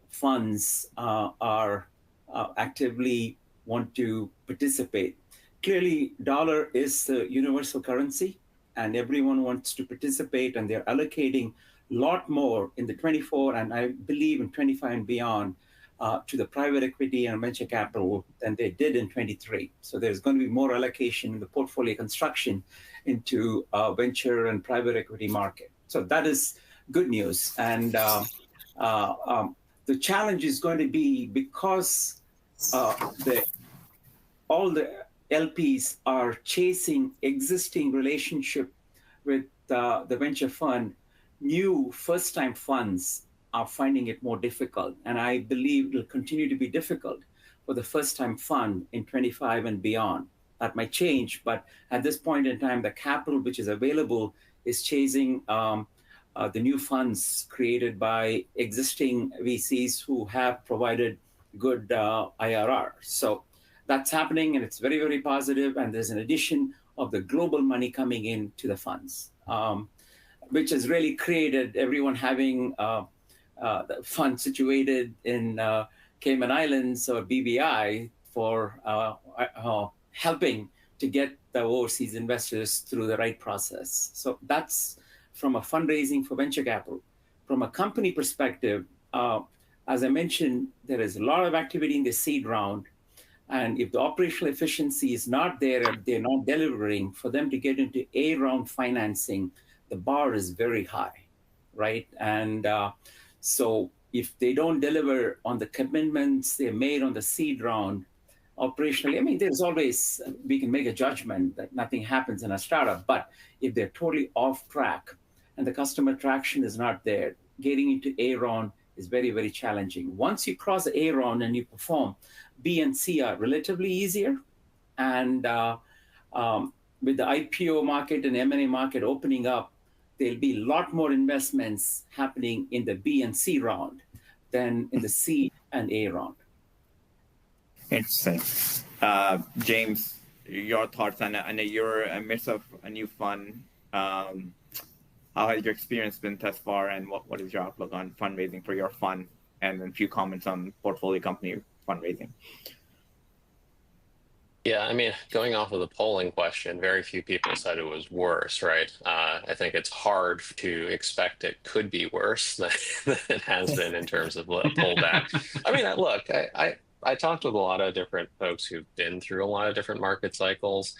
funds are actively want to participate. Clearly, dollar is the universal currency, and everyone wants to participate, and they're allocating a lot more in the 24, and I believe in 25 and beyond, to the private equity and venture capital than they did in 23. So there's going to be more allocation in the portfolio construction into venture and private equity market. So that is good news. And the challenge is going to be because all the LPs are chasing existing relationship with the venture fund. New first-time funds are finding it more difficult, and I believe it will continue to be difficult for the first-time fund in 25 and beyond. That might change, but at this point in time, the capital which is available is chasing the new funds created by existing VCs who have provided good IRR. So that's happening, and it's very, very positive. And there's an addition of the global money coming into the funds, which has really created everyone having the fund situated in Cayman Islands or BVI for helping to get the overseas investors through the right process. So that's from a fundraising for venture capital. From a company perspective, as I mentioned, there is a lot of activity in the seed round. And if the operational efficiency is not there, or they're not delivering, for them to get into A round financing, the bar is very high, right? And so if they don't deliver on the commitments they made on the seed round, operationally, I mean, there's always, we can make a judgment that nothing happens in a startup, but if they're totally off track and the customer traction is not there, getting into A round is very, very challenging. Once you cross the A round and you perform, B and C are relatively easier. And with the IPO market and M&A market opening up, there'll be a lot more investments happening in the B and C round than in the C and A round. Interesting. James, your thoughts on it? I know you're in the midst of a new fund. How has your experience been thus far, and what is your outlook on fundraising for your fund? And then a few comments on portfolio company fundraising. Yeah, I mean, going off of the polling question, very few people said it was worse, right? I think it's hard to expect it could be worse than it has been in terms of a pullback. I mean, look, I talked with a lot of different folks who've been through a lot of different market cycles.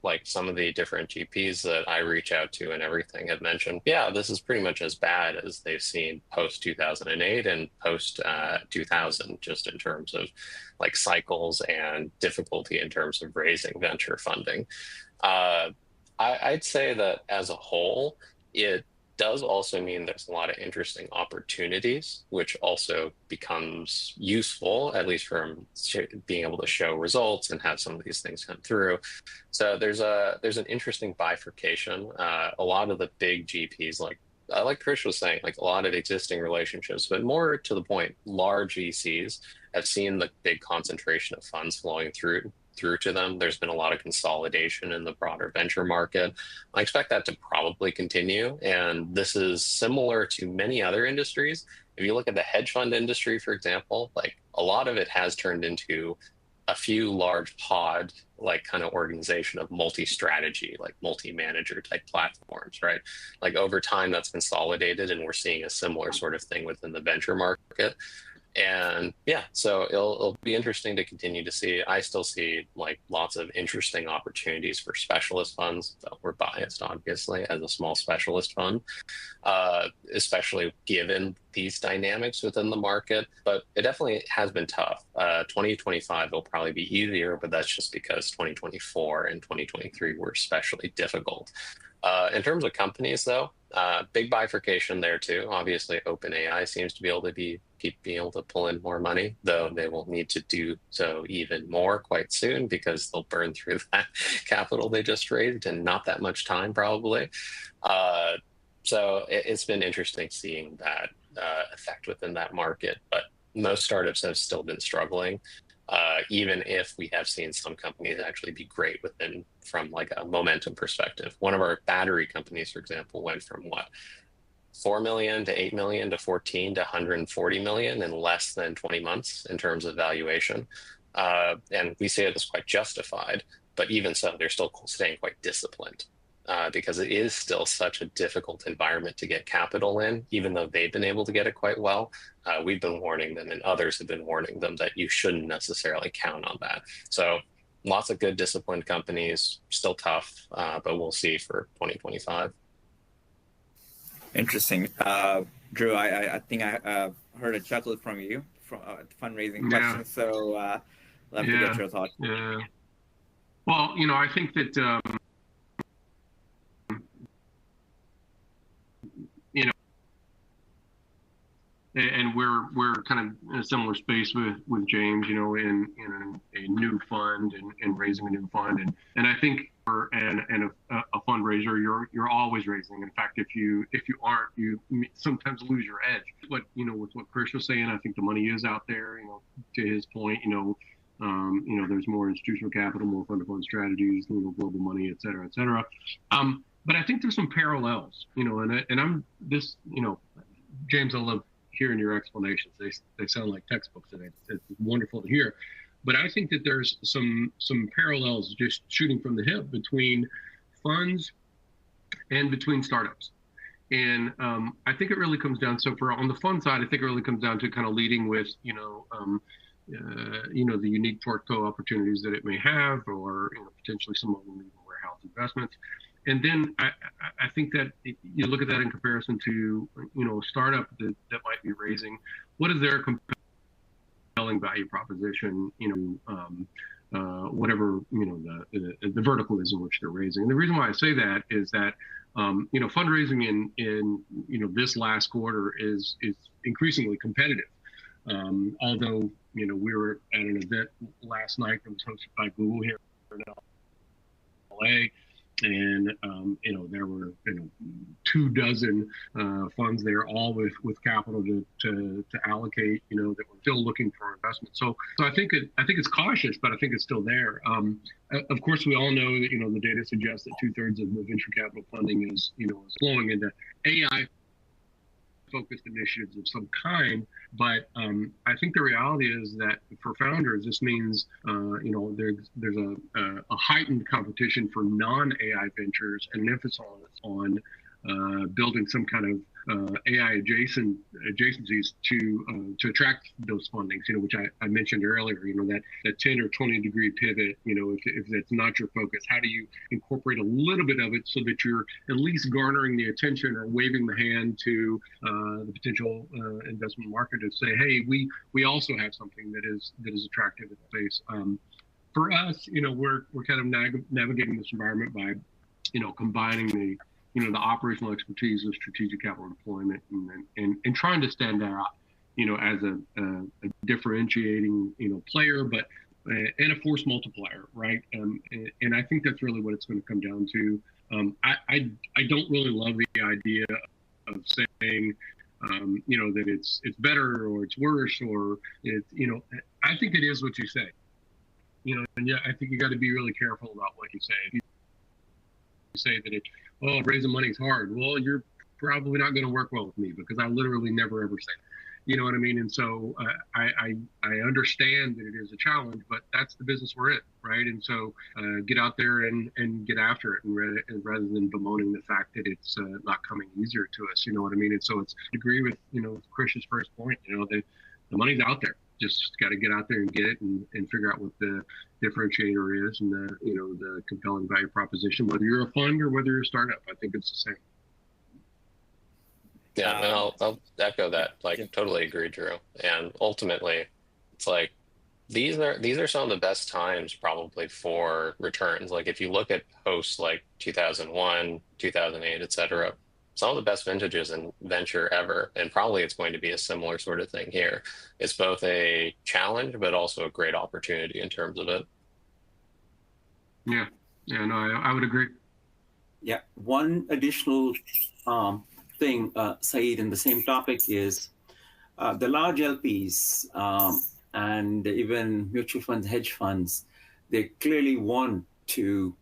Like some of the different GPs that I reach out to and everything have mentioned, yeah, this is pretty much as bad as they've seen post 2008 and post 2000, just in terms of like cycles and difficulty in terms of raising venture funding. I'd say that as a whole, it does also mean there's a lot of interesting opportunities, which also becomes useful, at least from being able to show results and have some of these things come through. So there's an interesting bifurcation. A lot of the big GPs, like Krish was saying, like a lot of existing relationships, but more to the point, large VCs have seen the big concentration of funds flowing through to them. There's been a lot of consolidation in the broader venture market. I expect that to probably continue. And this is similar to many other industries. If you look at the hedge fund industry, for example, like a lot of it has turned into a few large pod, like kind of organization of multi-strategy, like multi-manager type platforms, right? Like over time that's consolidated, and we're seeing a similar sort of thing within the venture market. And yeah, so it'll be interesting to continue to see. I still see like lots of interesting opportunities for specialist funds. So we're biased, obviously, as a small specialist fund, especially given these dynamics within the market. But it definitely has been tough. 2025 will probably be easier, but that's just because 2024 and 2023 were especially difficult. In terms of companies, though, big bifurcation there too. Obviously, OpenAI seems to be able to keep being able to pull in more money, though they will need to do so even more quite soon because they'll burn through that capital they just raised in not that much time, probably. So it's been interesting seeing that effect within that market. But most startups have still been struggling. Even if we have seen some companies actually be great from like a momentum perspective. One of our battery companies, for example, went from 4 million to 8 million to 14 to 140 million in less than 20 months in terms of valuation. And we say it is quite justified, but even so, they're still staying quite disciplined. Because it is still such a difficult environment to get capital in, even though they've been able to get it quite well. We've been warning them, and others have been warning them that you shouldn't necessarily count on that. So lots of good disciplined companies, still tough, but we'll see for 2025. Interesting. Drew, I think I heard a chuckle from you from fundraising questions, so love to get your thoughts. Yeah. Well, I think that and we're kind of in a similar space with James, in a new fund and raising a new fund, and I think for a fundraiser, you're always raising. In fact, if you aren't, you sometimes lose your edge. But with what Krish was saying, I think the money is out there. To his point, There's more institutional capital, more fund-to-fund strategies, global money, et cetera, et cetera. But I think there's some parallels, and I'm this, James, I love hearing your explanations. They sound like textbooks, and it's wonderful to hear. But I think that there's some parallels, just shooting from the hip, between funds and between startups. And I think it really comes down. So on the fund side, I think it really comes down to kind of leading with the unique portfolio opportunities that it may have, or potentially some of them even warehouse investments. And then I think that you look at that in comparison to a startup that might be raising. What is their compelling value proposition? Whatever the vertical is in which they're raising. And the reason why I say that is that fundraising in this last quarter is increasingly competitive. Although we were at an event last night that was hosted by Google here in LA, and there were 24 funds there, all with capital to allocate, that we're still looking for investment. So I think it's cautious, but I think it's still there. Of course, we all know that the data suggests that 2/3 of the venture capital funding is flowing into AI focused initiatives of some kind, but I think the reality is that for founders, this means there's a heightened competition for non-AI ventures, and an emphasis on building some kind of AI adjacencies to attract those fundings, which I mentioned earlier, that 10 or 20 degree pivot, if that's not your focus, how do you incorporate a little bit of it so that you're at least garnering the attention or waving the hand to the potential investment market to say, hey, we also have something that is attractive in the space. For us, we're kind of navigating this environment by, combining the operational expertise of strategic capital deployment and trying to stand out, as a differentiating, player, but and a force multiplier, right? And I think that's really what it's going to come down to. I don't really love the idea of saying, that it's better or it's worse or it's, I think it is what you say, and yeah, I think you got to be really careful about what you say. If you say that raising money is hard, well, you're probably not going to work well with me, because I literally never ever say that. You know what I mean? And so I understand that it is a challenge, but that's the business we're in, right? And so get out there and get after it, and rather than bemoaning the fact that it's not coming easier to us. You know what I mean? And so it's agree with Krish's first point. The money's out there. Just got to get out there and get it, and figure out what the differentiator is, and the compelling value proposition, whether you're a fund or whether you're a startup. I think it's the same. Yeah, and I'll echo that. Totally agree, Drew. And ultimately, it's like these are some of the best times probably for returns. Like if you look at posts like 2001, 2008, et cetera, some of the best vintages in venture ever, and probably it's going to be a similar sort of thing here. It's both a challenge, but also a great opportunity in terms of it. Yeah, no, I would agree. Yeah, one additional thing, Syed, in the same topic is the large LPs and even mutual funds, hedge funds, they clearly want to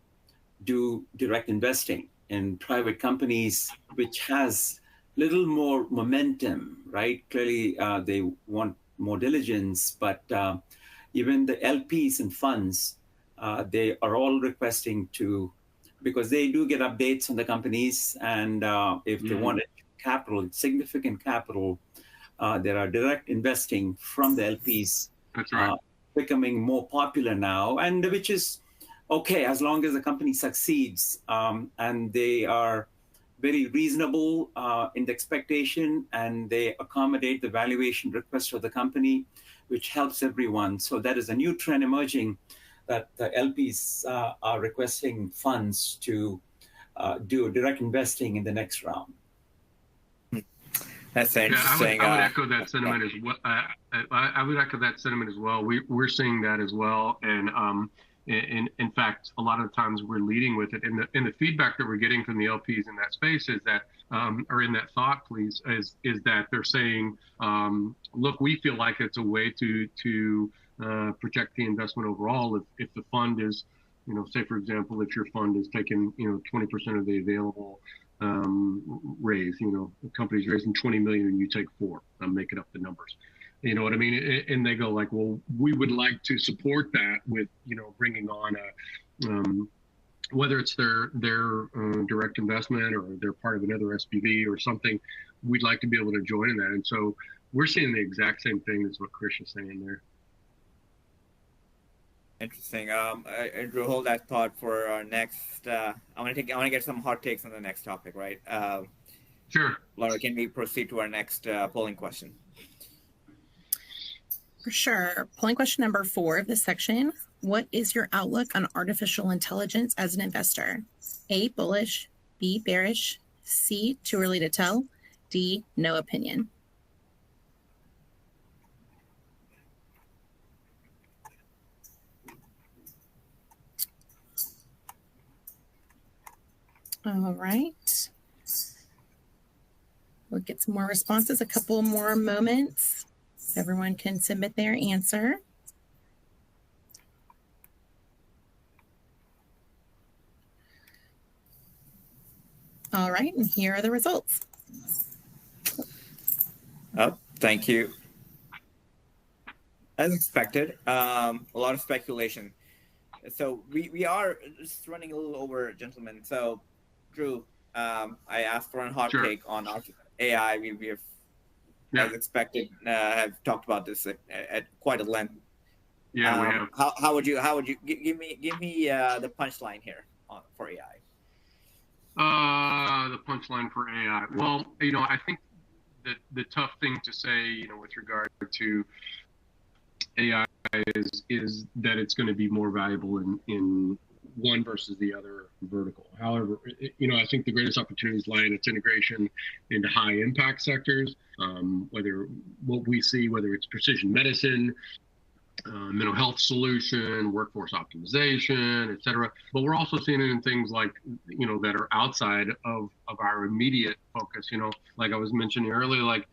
do direct investing in private companies, which has little more momentum, right? Clearly, they want more diligence, but even the LPs and funds, they are all requesting to, because they do get updates on the companies, and if they wanted capital, significant capital, there are direct investing from the LPs. That's right. Becoming more popular now, and which is okay as long as the company succeeds, and they are very reasonable in the expectation, and they accommodate the valuation request of the company, which helps everyone. So that is a new trend emerging, that the LPs are requesting funds to do direct investing in the next round. That's interesting. Yeah, I would echo that sentiment as well. I would echo that sentiment as well. We're seeing that as well, and in fact, a lot of times we're leading with it. And the feedback that we're getting from the LPs in that space is that, or in that thought, please, is that they're saying, look, we feel like it's a way to protect the investment overall. If the fund is, say for example, if your fund is taking 20% of the available raise, the company's raising 20 million and you take 4. I'm making up the numbers. You know what I mean? And they go like, well, we would like to support that with, bringing on whether it's their direct investment or they're part of another SPV or something, we'd like to be able to join in that. And so we're seeing the exact same thing as what Krish is saying there. Interesting. Andrew, hold that thought for our next. I want to get some hot takes on the next topic, right? Sure. Laura, can we proceed to our next polling question? For sure. Polling question number 4 of this section. What is your outlook on artificial intelligence as an investor? A, bullish, B, bearish, C, too early to tell, D, no opinion. All right. We'll get some more responses, a couple more moments. Everyone can submit their answer. All right, and here are the results. Oh, thank you. As expected, a lot of speculation. So we are just running a little over, gentlemen. So, Drew, I asked for a hot take on AI. We have, as expected, have talked about this at quite a length. Yeah, we have. How would you give me the punchline here for AI? The punchline for AI. Well, I think that the tough thing to say, with regard to AI is that it's going to be more valuable in one versus the other vertical. However, I think the greatest opportunities lie in its integration into high impact sectors, whether it's precision medicine, mental health solution, workforce optimization, et cetera. But we're also seeing it in things like, that are outside of our immediate focus, like I was mentioning earlier, like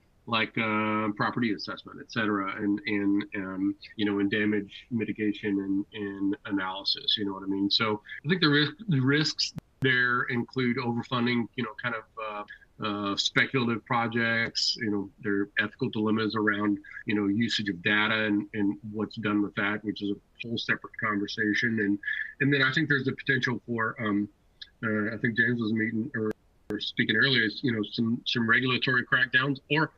property assessment, et cetera, and in damage mitigation and analysis, you know what I mean? So I think the risks there include overfunding, kind of speculative projects, there are ethical dilemmas around, usage of data and what's done with that, which is a whole separate conversation. And then I think there's the potential for, I think James was speaking earlier, is, some regulatory crackdowns, or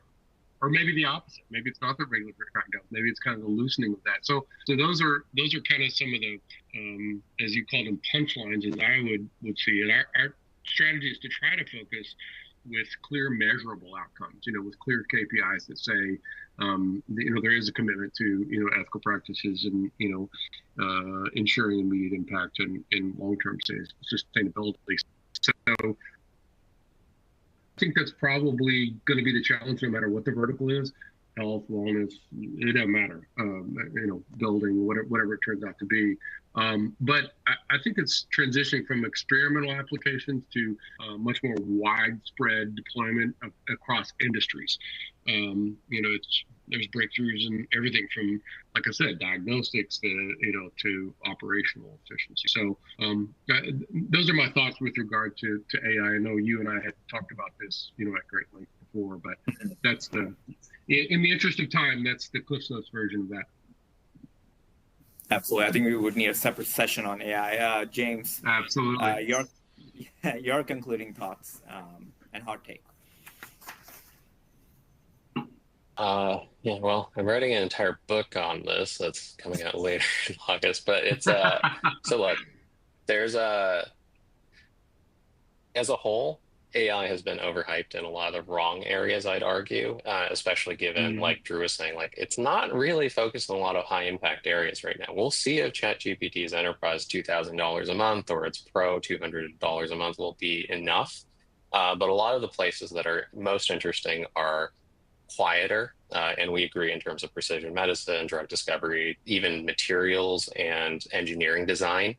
maybe the opposite. Maybe it's not the regulatory crackdowns. Maybe it's kind of the loosening of that. So those are kind of some of the, as you call them, punchlines, as I would see it. Our strategy is to try to focus with clear measurable outcomes, with clear KPIs that say, there is a commitment to, ethical practices and, ensuring immediate impact and long-term sustainability. So I think that's probably going to be the challenge, no matter what the vertical is. Health, wellness, it doesn't matter. Building, whatever it turns out to be. But I think it's transitioning from experimental applications to much more widespread deployment across industries. There's breakthroughs in everything from, like I said, diagnostics to operational efficiency. So those are my thoughts with regard to AI. I know you and I had talked about this, at great length before, but that's in the interest of time, that's the CliffsNotes version of that. Absolutely. I think we would need a separate session on AI. James, absolutely. Your concluding thoughts and hot take. Well, I'm writing an entire book on this that's coming out later in August, but it's so look, there's as a whole, AI has been overhyped in a lot of wrong areas, I'd argue, especially given, like Drew was saying, it's not really focused on a lot of high impact areas right now. We'll see if ChatGPT's Enterprise $2,000 a month or its Pro $200 a month will be enough. But a lot of the places that are most interesting are quieter, and we agree in terms of precision medicine, drug discovery, even materials and engineering design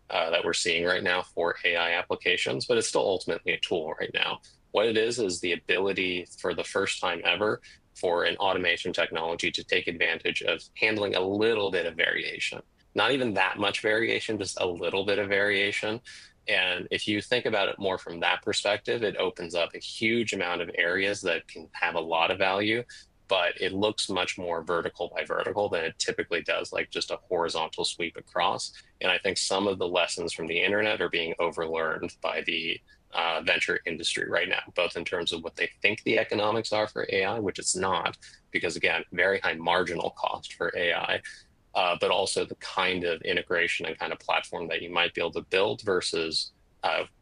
that we're seeing right now for AI applications, but it's still ultimately a tool right now. What it is the ability for the first time ever for an automation technology to take advantage of handling a little bit of variation. Not even that much variation, just a little bit of variation. And if you think about it more from that perspective, it opens up a huge amount of areas that can have a lot of value, but it looks much more vertical by vertical than it typically does, like just a horizontal sweep across. And I think some of the lessons from the internet are being overlearned by the venture industry right now, both in terms of what they think the economics are for AI, which it's not, because again, very high marginal cost for AI, but also the kind of integration and kind of platform that you might be able to build versus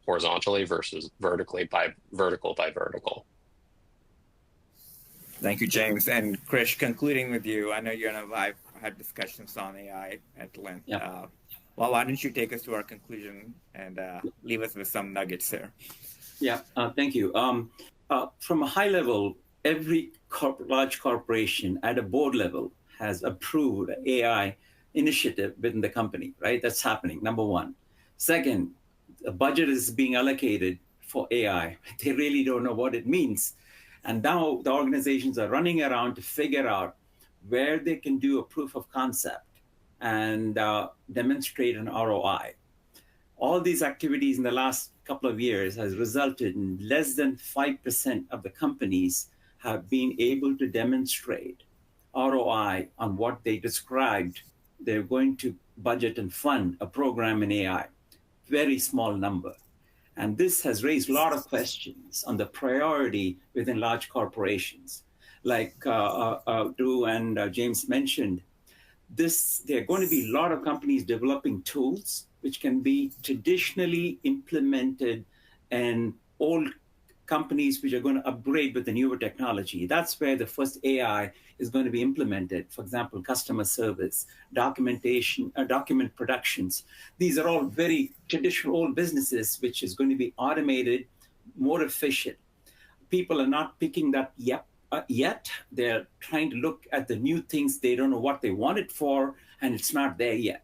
horizontally versus vertical by vertical. Thank you, James. And Krish, concluding with you, I know you and I've had discussions on AI at length. Yeah. Well, why don't you take us to our conclusion and leave us with some nuggets there? Yeah, thank you. From a high level, every large corporation at a board level has approved an AI initiative within the company, right? That's happening, number one. Second, a budget is being allocated for AI. They really don't know what it means. And now the organizations are running around to figure out where they can do a proof of concept and demonstrate an ROI. All these activities in the last couple of years has resulted in less than 5% of the companies have been able to demonstrate ROI on what they described they're going to budget and fund a program in AI. Very small number. And this has raised a lot of questions on the priority within large corporations. Like Drew and James mentioned, there are going to be a lot of companies developing tools which can be traditionally implemented in old companies which are going to upgrade with the newer technology. That's where the first AI is going to be implemented. For example, customer service, documentation, document productions. These are all very traditional old businesses, which is going to be automated, more efficient. People are not picking that yet. They're trying to look at the new things. They don't know what they want it for, and it's not there yet.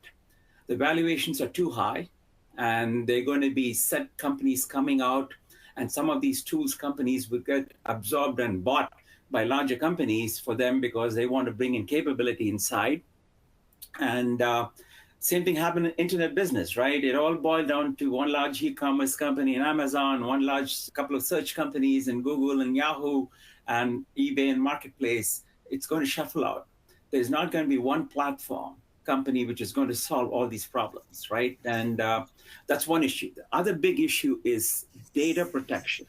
The valuations are too high, and they're going to be set companies coming out, and some of these tools companies will get absorbed and bought by larger companies for them because they want to bring in capability inside. And same thing happened in internet business, right? It all boiled down to one large e-commerce company and Amazon, one large couple of search companies and Google and Yahoo and eBay and Marketplace. It's going to shuffle out. There's not going to be one platform company which is going to solve all these problems, right? And that's one issue. The other big issue is data protection.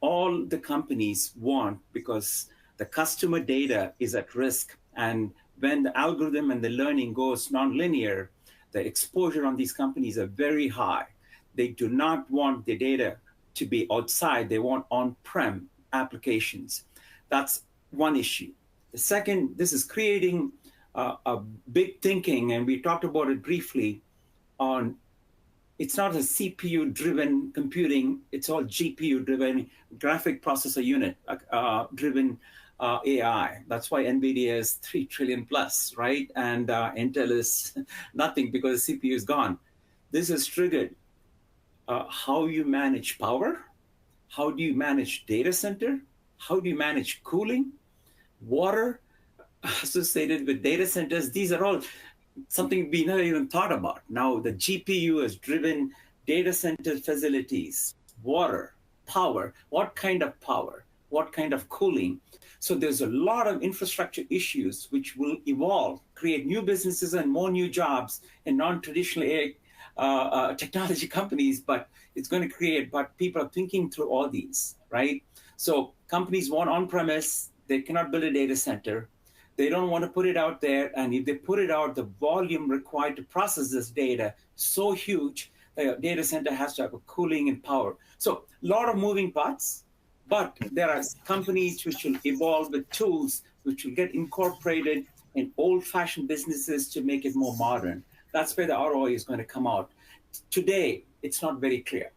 All the companies want, because the customer data is at risk, and when the algorithm and the learning goes nonlinear, the exposure on these companies are very high. They do not want the data to be outside. They want on-prem applications. That's one issue. The second, this is creating a big thinking, and we talked about it briefly, on it's not a CPU-driven computing, it's all GPU-driven, graphic processor unit driven AI. That's why NVIDIA is 3 trillion plus, right? And Intel is nothing because the CPU is gone. This has triggered how you manage power, how do you manage data center, how do you manage cooling, water associated with data centers. These are all something we never even thought about. Now the GPU has driven data center facilities, water, power, what kind of power, what kind of cooling. So there's a lot of infrastructure issues which will evolve, create new businesses and more new jobs in non-traditional technology companies, but it's going to create, but people are thinking through all these, right? So companies want on-premise, they cannot build a data center. They don't want to put it out there. And if they put it out, the volume required to process this data so huge, the data center has to have a cooling and power. So a lot of moving parts, but there are companies which will evolve with tools which will get incorporated in old-fashioned businesses to make it more modern. That's where the ROI is going to come out. Today, it's not very clear.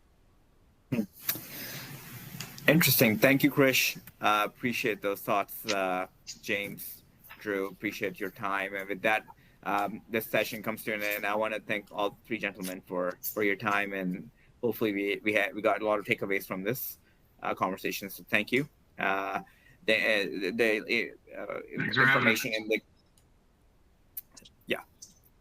Interesting. Thank you, Krish. Appreciate those thoughts, James. Drew, appreciate your time. And with that, this session comes to an end. I want to thank all three gentlemen for your time, and hopefully we got a lot of takeaways from this conversation. So thank you. the information in the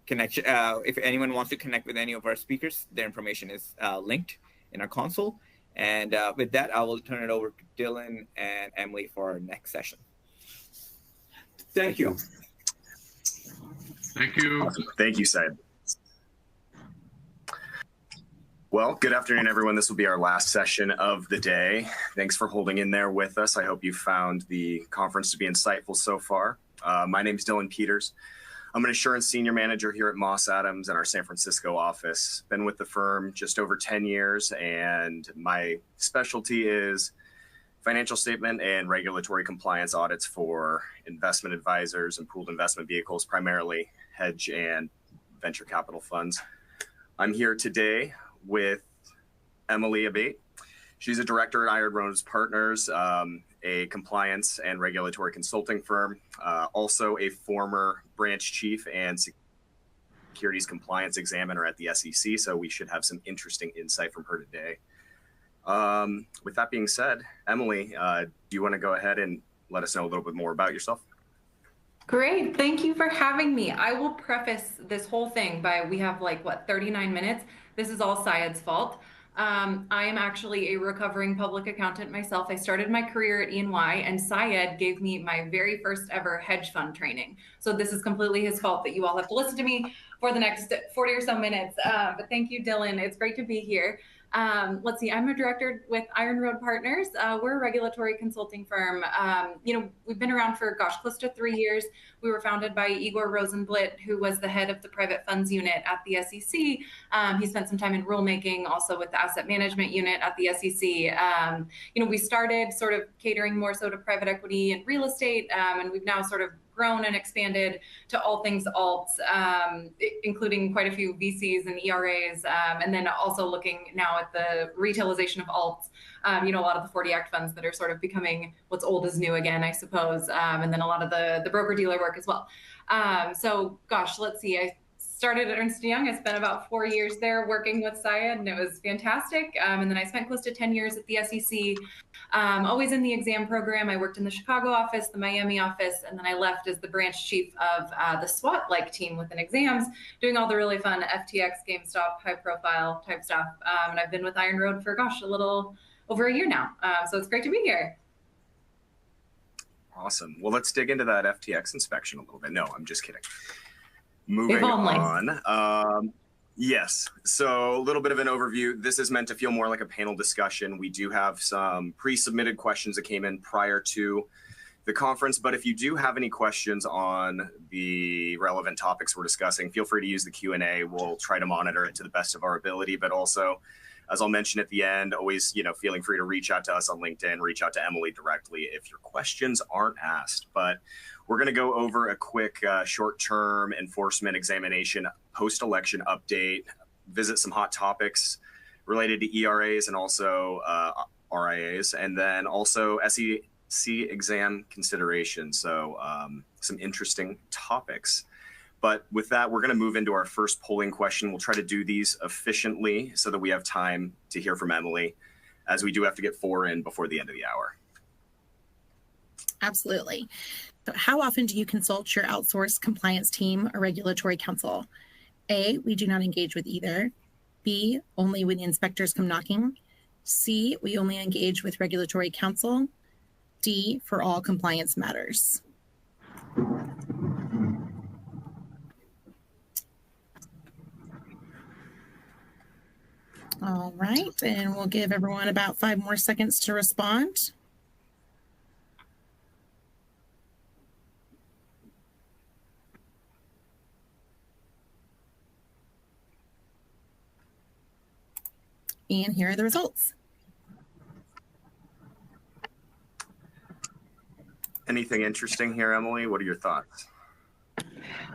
connection. If anyone wants to connect with any of our speakers, their information is linked in our console. And with that, I will turn it over to Dylan and Emilie for our next session. Thank you. Thank you. Awesome. Thank you, Syed. Well, good afternoon, everyone. This will be our last session of the day. Thanks for holding in there with us. I hope you found the conference to be insightful so far. My name is Dylan Peters. I'm an insurance senior manager here at Moss Adams in our San Francisco office. Been with the firm just over 10 years, and my specialty is financial statement and regulatory compliance audits for investment advisors and pooled investment vehicles, primarily hedge and venture capital funds. I'm here today with Emilie Abate. She's a director at Iron Rose Partners, a compliance and regulatory consulting firm, also a former branch chief and securities compliance examiner at the SEC. So we should have some interesting insight from her today. With that being said, Emilie, do you want to go ahead and let us know a little bit more about yourself? Great. Thank you for having me. I will preface this whole thing by, we have 39 minutes. This is all Syed's fault. I am actually a recovering public accountant myself. I started my career at E&Y, and Syed gave me my very first ever hedge fund training. So this is completely his fault that you all have to listen to me for the next 40 or so minutes. But thank you, Dylan. It's great to be here. Let's see, I'm a director with Iron Road Partners. We're a regulatory consulting firm. We've been around for, close to 3 years. We were founded by Igor Rosenblit, who was the head of the private funds unit at the SEC. He spent some time in rulemaking, also with the asset management unit at the SEC. We started sort of catering more so to private equity and real estate, and we've now sort of grown and expanded to all things alts, including quite a few VCs and ERAs, and then also looking now at the retailization of alts, a lot of the 40 Act funds that are sort of becoming what's old is new again, I suppose, and then a lot of the broker-dealer work as well. Let's see, I started at Ernst & Young. I spent about 4 years there working with Syed, and it was fantastic. And then I spent close to 10 years at the SEC, always in the exam program. I worked in the Chicago office, the Miami office, and then I left as the branch chief of the SWAT-like team within exams, doing all the really fun FTX, GameStop, high-profile type stuff. And I've been with Iron Road for, a little over a year now. So it's great to be here. Awesome. Well, let's dig into that FTX inspection a little bit. No, I'm just kidding. Moving on. Yes. So a little bit of an overview. This is meant to feel more like a panel discussion. We do have some pre-submitted questions that came in prior to the conference, but if you do have any questions on the relevant topics we're discussing, feel free to use the Q&A. We'll try to monitor it to the best of our ability, but also, as I'll mention at the end, always, feeling free to reach out to us on LinkedIn, reach out to Emilie directly if your questions aren't asked. But we're going to go over a quick short-term enforcement examination, post-election update, visit some hot topics related to ERAs and also RIAs, and then also SEC exam considerations. So some interesting topics. But with that, we're going to move into our first polling question. We'll try to do these efficiently so that we have time to hear from Emilie, as we do have to get 4 in before the end of the hour. Absolutely. So how often do you consult your outsourced compliance team or regulatory counsel? A, we do not engage with either. B, only when the inspectors come knocking. C, we only engage with regulatory counsel. D, for all compliance matters. All right, and we'll give everyone about 5 more seconds to respond. And here are the results. Anything interesting here, Emilie? What are your thoughts?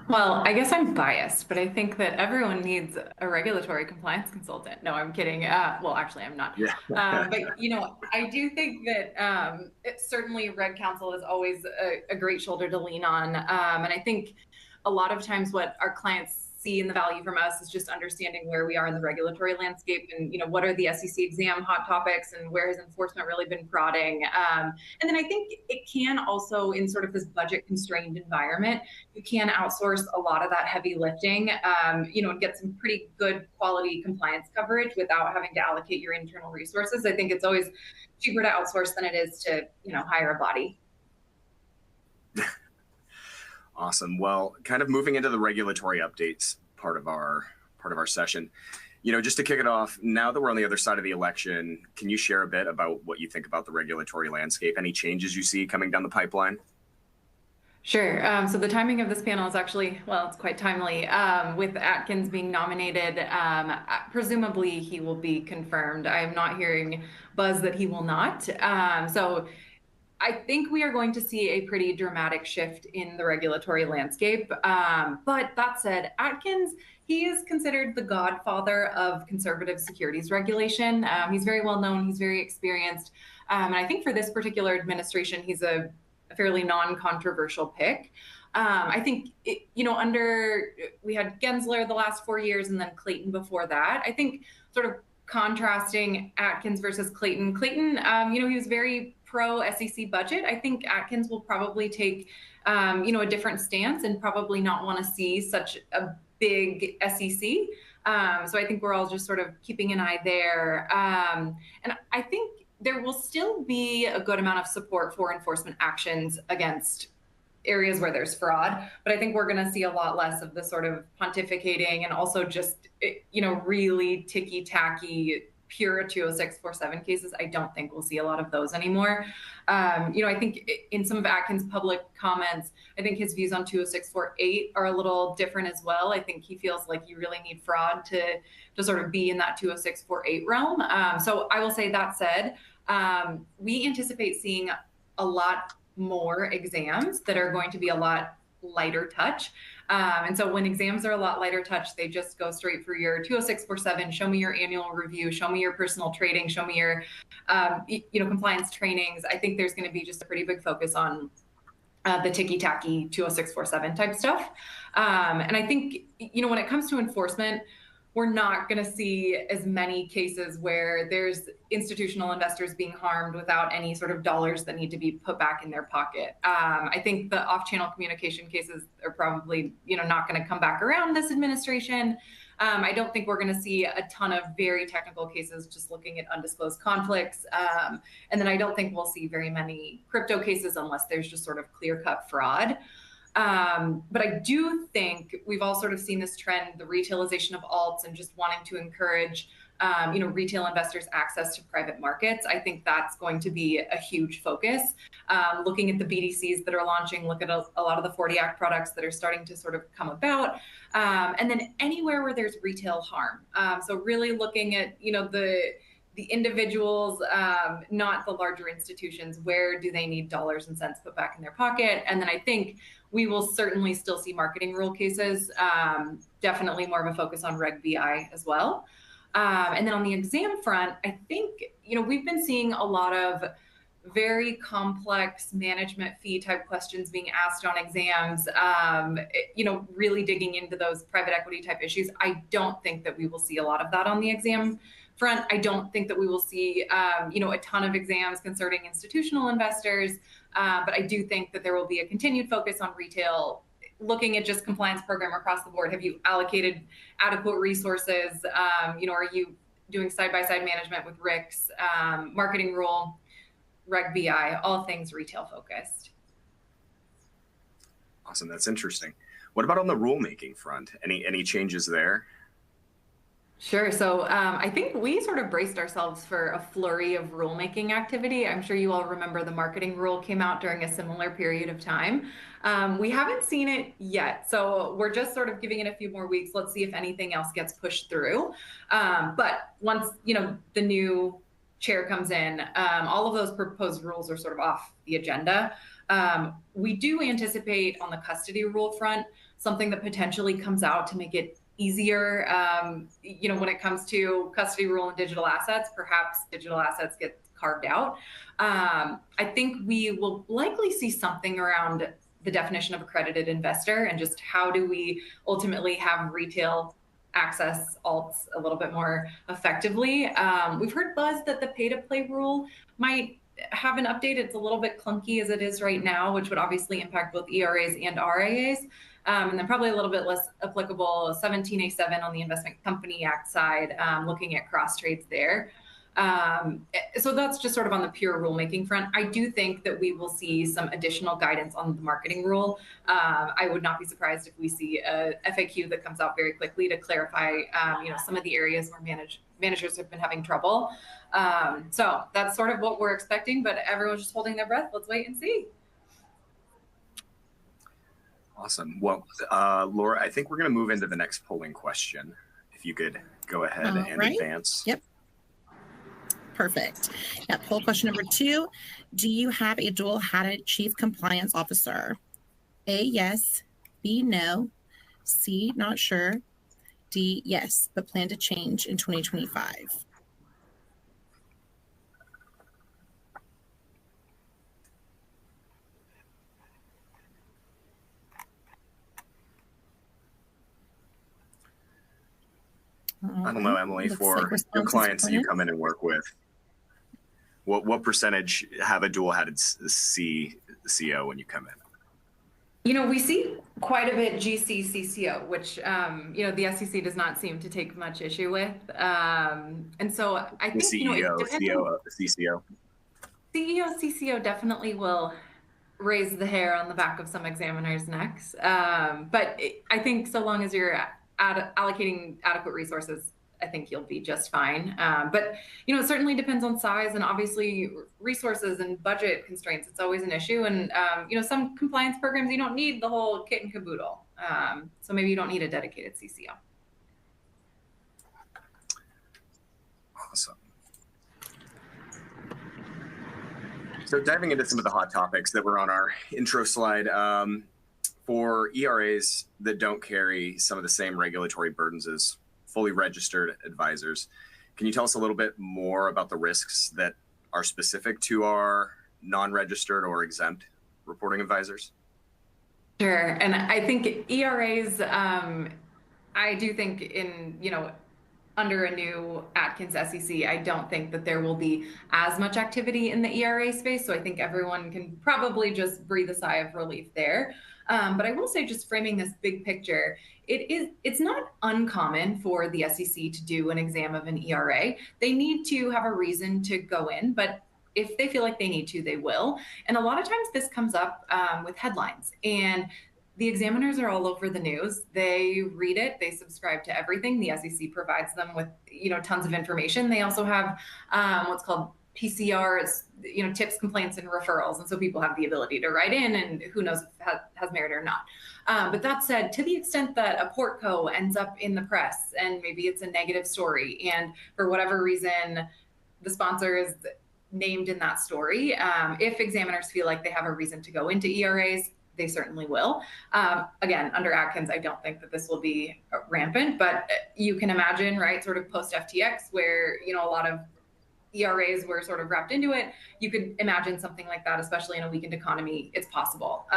Well, I guess I'm biased, but I think that everyone needs a regulatory compliance consultant. No, I'm kidding. Well, actually, I'm not. Yeah. But, I do think that certainly Reg Counsel is always a great shoulder to lean on. And I think a lot of times what our clients see in the value from us is just understanding where we are in the regulatory landscape and, what are the SEC exam hot topics and where has enforcement really been prodding. And then I think it can also, in sort of this budget constrained environment, you can outsource a lot of that heavy lifting, and get some pretty good quality compliance coverage without having to allocate your internal resources. I think it's always cheaper to outsource than it is to, hire a body. Awesome. Well, kind of moving into the regulatory updates part of our session, just to kick it off, now that we're on the other side of the election, can you share a bit about what you think about the regulatory landscape? Any changes you see coming down the pipeline? Sure. So the timing of this panel is actually, well, it's quite timely. With Atkins being nominated, presumably he will be confirmed. I am not hearing buzz that he will not. So I think we are going to see a pretty dramatic shift in the regulatory landscape. But that said, Atkins, he is considered the godfather of conservative securities regulation. He's very well known. He's very experienced. And I think for this particular administration, he's a fairly non-controversial pick. I think, we had Gensler the last 4 years and then Clayton before that. I think sort of contrasting Atkins versus Clayton. Clayton, he was very pro SEC budget. I think Atkins will probably take, a different stance and probably not want to see such a big SEC. So I think we're all just sort of keeping an eye there. And I think there will still be a good amount of support for enforcement actions against areas where there's fraud, but I think we're going to see a lot less of the sort of pontificating and also just, really ticky-tacky pure 20647 cases. I don't think we'll see a lot of those anymore. I think in some of Atkins' public comments, I think his views on 20648 are a little different as well. I think he feels like you really need fraud to sort of be in that 20648 realm. So I will say that said, we anticipate seeing a lot more exams that are going to be a lot lighter touch. And so when exams are a lot lighter touch, they just go straight for your 20647, show me your annual review, show me your personal trading, show me your, compliance trainings. I think there's going to be just a pretty big focus on the ticky-tacky 20647 type stuff. And I think, when it comes to enforcement, we're not going to see as many cases where there's institutional investors being harmed without any sort of dollars that need to be put back in their pocket. I think the off-channel communication cases are probably, not going to come back around this administration. I don't think we're going to see a ton of very technical cases just looking at undisclosed conflicts. And then I don't think we'll see very many crypto cases unless there's just sort of clear-cut fraud. But I do think we've all sort of seen this trend, the retailization of alts and just wanting to encourage, retail investors access to private markets. I think that's going to be a huge focus. Looking at the BDCs that are launching, look at a lot of the 40 Act products that are starting to sort of come about. And then anywhere where there's retail harm. So really looking at, the individuals, not the larger institutions, where do they need dollars and cents put back in their pocket? And then I think we will certainly still see marketing rule cases, definitely more of a focus on Reg BI as well. And then on the exam front, I think, we've been seeing a lot of very complex management fee type questions being asked on exams, really digging into those private equity type issues. I don't think that we will see a lot of that on the exam front. I don't think that we will see, a ton of exams concerning institutional investors, but I do think that there will be a continued focus on retail, looking at just compliance program across the board. Have you allocated adequate resources? Are you doing side-by-side management with RICs, marketing rule, Reg BI, all things retail focused. Awesome, that's interesting. What about on the rulemaking front? Any changes there? Sure. So I think we sort of braced ourselves for a flurry of rulemaking activity. I'm sure you all remember the marketing rule came out during a similar period of time. We haven't seen it yet. So we're just sort of giving it a few more weeks. Let's see if anything else gets pushed through. But once, the new chair comes in, all of those proposed rules are sort of off the agenda. We do anticipate on the custody rule front, something that potentially comes out to make it easier, when it comes to custody rule and digital assets, perhaps digital assets get carved out. I think we will likely see something around the definition of accredited investor and just how do we ultimately have retail access alts a little bit more effectively. We've heard buzz that the pay-to-play rule might have an update. It's a little bit clunky as it is right now, which would obviously impact both ERAs and RIAs. And then probably a little bit less applicable, 17A7 on the Investment Company Act side, looking at cross trades there. So that's just sort of on the pure rulemaking front. I do think that we will see some additional guidance on the marketing rule. I would not be surprised if we see a FAQ that comes out very quickly to clarify, some of the areas where managers have been having trouble. So that's sort of what we're expecting, but everyone's just holding their breath. Let's wait and see. Awesome. Well, Laura, I think we're going to move into the next polling question. If you could go ahead and advance. Yep. Perfect. Yeah, poll question number 2. Do you have a dual-hatted chief compliance officer? A, yes. B, no. C, not sure. D, yes, but plan to change in 2025. I don't know, Emily, for your clients that you come in and work with, what percentage have a dual-hatted CO when you come in? We see quite a bit GC CCO, which, the SEC does not seem to take much issue with. And so I think, CEO, CCO. CEO, CCO definitely will raise the hair on the back of some examiners' necks. But I think so long as you're allocating adequate resources, I think you'll be just fine. But, it certainly depends on size and obviously resources and budget constraints. It's always an issue. And, some compliance programs, you don't need the whole kit and caboodle. So maybe you don't need a dedicated CCO. Awesome. So diving into some of the hot topics that were on our intro slide, for ERAs that don't carry some of the same regulatory burdens as fully registered advisors, can you tell us a little bit more about the risks that are specific to our non-registered or exempt reporting advisors? Sure. And I think ERAs, I do think in, under a new Atkins SEC, I don't think that there will be as much activity in the ERA space. So I think everyone can probably just breathe a sigh of relief there. But I will say, just framing this big picture, it's not uncommon for the SEC to do an exam of an ERA. They need to have a reason to go in, but if they feel like they need to, they will. And a lot of times this comes up with headlines, and the examiners are all over the news. They read it, they subscribe to everything. The SEC provides them with, tons of information. They also have what's called PCRs, tips, complaints, and referrals. And so people have the ability to write in, and who knows if it has merit or not. But that said, to the extent that a portco ends up in the press and maybe it's a negative story, and for whatever reason, the sponsor is named in that story, if examiners feel like they have a reason to go into ERAs, they certainly will. Again, under Atkins, I don't think that this will be rampant, but you can imagine, right, sort of post FTX, where, a lot of ERAs were sort of wrapped into it. You could imagine something like that, especially in a weakened economy. It's possible.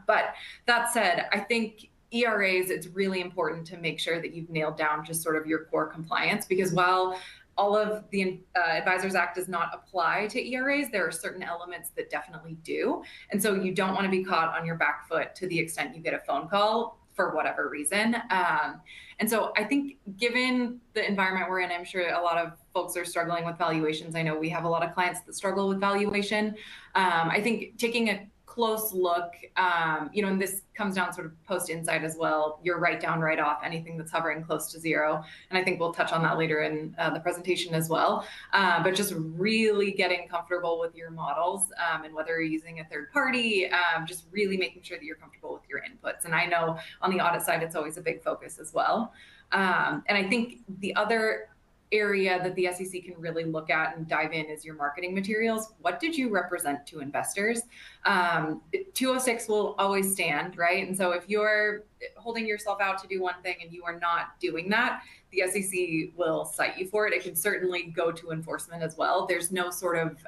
But that said, I think ERAs, it's really important to make sure that you've nailed down just sort of your core compliance, because while all of the Advisors Act does not apply to ERAs, there are certain elements that definitely do. And so you don't want to be caught on your back foot to the extent you get a phone call for whatever reason. And so I think given the environment we're in, I'm sure a lot of folks are struggling with valuations. I know we have a lot of clients that struggle with valuation. I think taking a close look, and this comes down sort of post insight as well, your write down, write off, anything that's hovering close to zero. And I think we'll touch on that later in the presentation as well. But just really getting comfortable with your models, and whether you're using a third party, just really making sure that you're comfortable with your inputs. And I know on the audit side, it's always a big focus as well. And I think the other area that the SEC can really look at and dive in is your marketing materials. What did you represent to investors? 206 will always stand, right? And so if you're holding yourself out to do one thing and you are not doing that, the SEC will cite you for it. It can certainly go to enforcement as well. There's no sort of,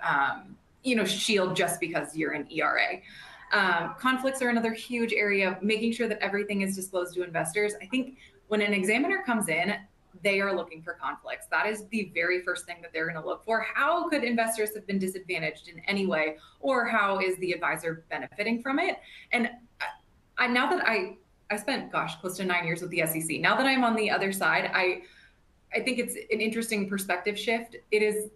shield just because you're an ERA. Conflicts are another huge area, making sure that everything is disclosed to investors. I think when an examiner comes in, they are looking for conflicts. That is the very first thing that they're going to look for. How could investors have been disadvantaged in any way, or how is the advisor benefiting from it? And now that I spent, gosh, close to 9 years with the SEC. Now that I'm on the other side, I think it's an interesting perspective shift. It is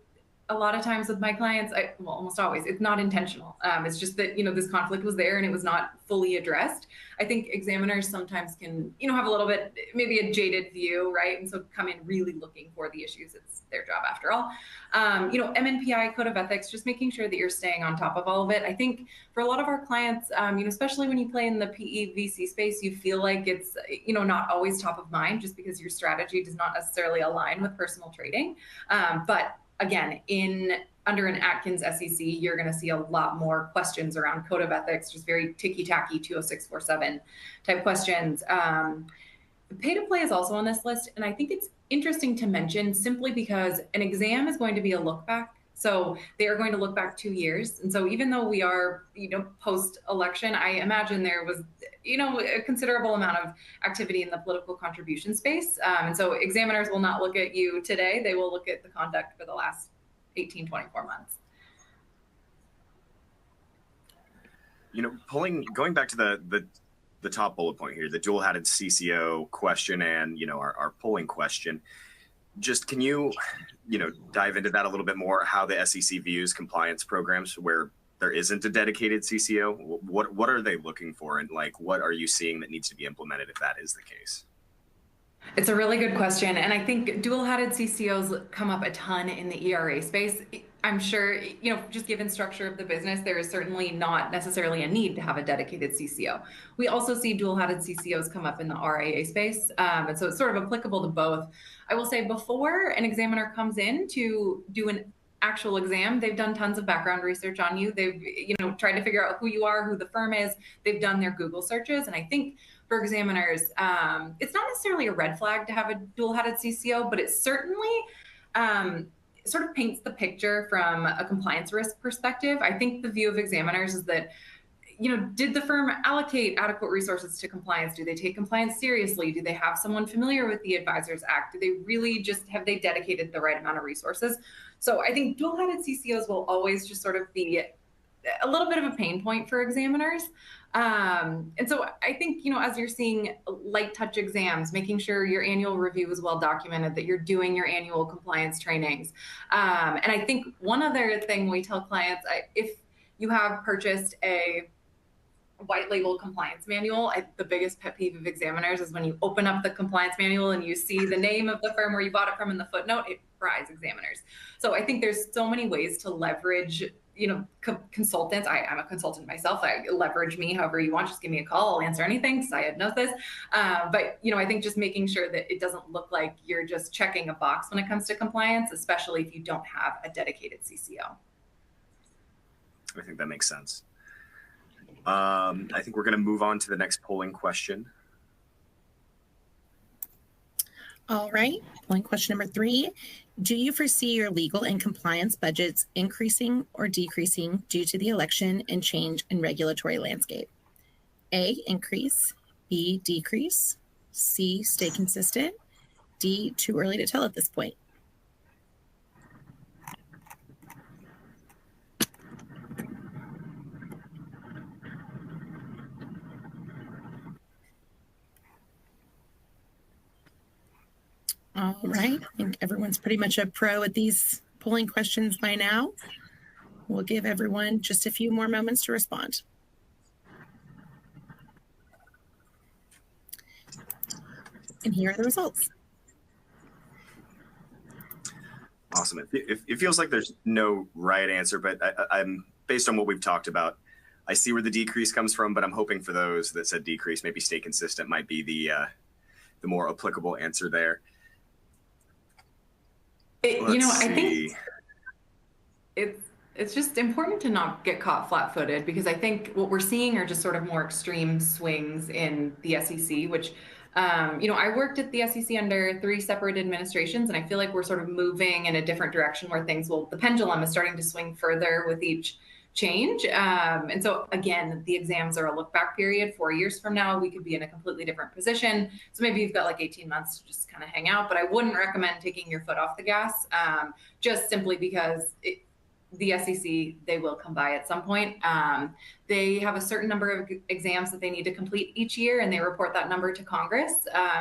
a lot of times with my clients, well, almost always, it's not intentional. It's just that, this conflict was there and it was not fully addressed. I think examiners sometimes can, have a little bit, maybe a jaded view, right? And so come in really looking for the issues. It's their job after all. MNPI, code of ethics, just making sure that you're staying on top of all of it. I think for a lot of our clients, especially when you play in the PE VC space, you feel like it's, not always top of mind just because your strategy does not necessarily align with personal trading. But again, under an Atkins SEC, you're going to see a lot more questions around code of ethics, just very ticky-tacky 20647 type questions. Pay to play is also on this list, and I think it's interesting to mention simply because an exam is going to be a look back. So they are going to look back 2 years. And so even though we are, post-election, I imagine there was, a considerable amount of activity in the political contribution space. And so examiners will not look at you today. They will look at the conduct for the last 18, 24 months. Going back to the top bullet point here, the dual-hatted CCO question and, our polling question, just can you, dive into that a little bit more, how the SEC views compliance programs where there isn't a dedicated CCO? What are they looking for? And what are you seeing that needs to be implemented if that is the case? It's a really good question. And I think dual-hatted CCOs come up a ton in the ERA space. I'm sure, just given structure of the business, there is certainly not necessarily a need to have a dedicated CCO. We also see dual-hatted CCOs come up in the RIA space. And so it's sort of applicable to both. I will say before an examiner comes in to do an actual exam, they've done tons of background research on you. They've, tried to figure out who you are, who the firm is. They've done their Google searches. And I think for examiners, it's not necessarily a red flag to have a dual-hatted CCO, but it certainly sort of paints the picture from a compliance risk perspective. I think the view of examiners is that, did the firm allocate adequate resources to compliance? Do they take compliance seriously? Do they have someone familiar with the Advisors Act? Do they really have they dedicated the right amount of resources? So I think dual-hatted CCOs will always just sort of be a little bit of a pain point for examiners. And so I think, as you're seeing light touch exams, making sure your annual review is well documented, that you're doing your annual compliance trainings. And I think one other thing we tell clients, if you have purchased a white label compliance manual, the biggest pet peeve of examiners is when you open up the compliance manual and you see the name of the firm where you bought it from in the footnote, it fries examiners. So I think there's so many ways to leverage consultants. I'm a consultant myself. Leverage me however you want. Just give me a call. I'll answer anything. Syed knows this. But, I think just making sure that it doesn't look like you're just checking a box when it comes to compliance, especially if you don't have a dedicated CCO. I think that makes sense. I think we're going to move on to the next polling question. All right. Polling question number 3. Do you foresee your legal and compliance budgets increasing or decreasing due to the election and change in regulatory landscape? A, increase. B, decrease. C, stay consistent. D, too early to tell at this point. All right. I think everyone's pretty much a pro at these polling questions by now. We'll give everyone just a few more moments to respond. And here are the results. Awesome. It feels like there's no right answer, but I'm based on what we've talked about, I see where the decrease comes from, but I'm hoping for those that said decrease, maybe stay consistent might be the more applicable answer there. I think it's just important to not get caught flat-footed, because I think what we're seeing are just sort of more extreme swings in the SEC, which, I worked at the SEC under 3 separate administrations, and I feel like we're sort of moving in a different direction where the pendulum is starting to swing further with each change. And so again, the exams are a look back period. 4 years from now, we could be in a completely different position. So maybe you've got like 18 months to just kind of hang out, but I wouldn't recommend taking your foot off the gas, just simply because the SEC, they will come by at some point. They have a certain number of exams that they need to complete each year, and they report that number to Congress.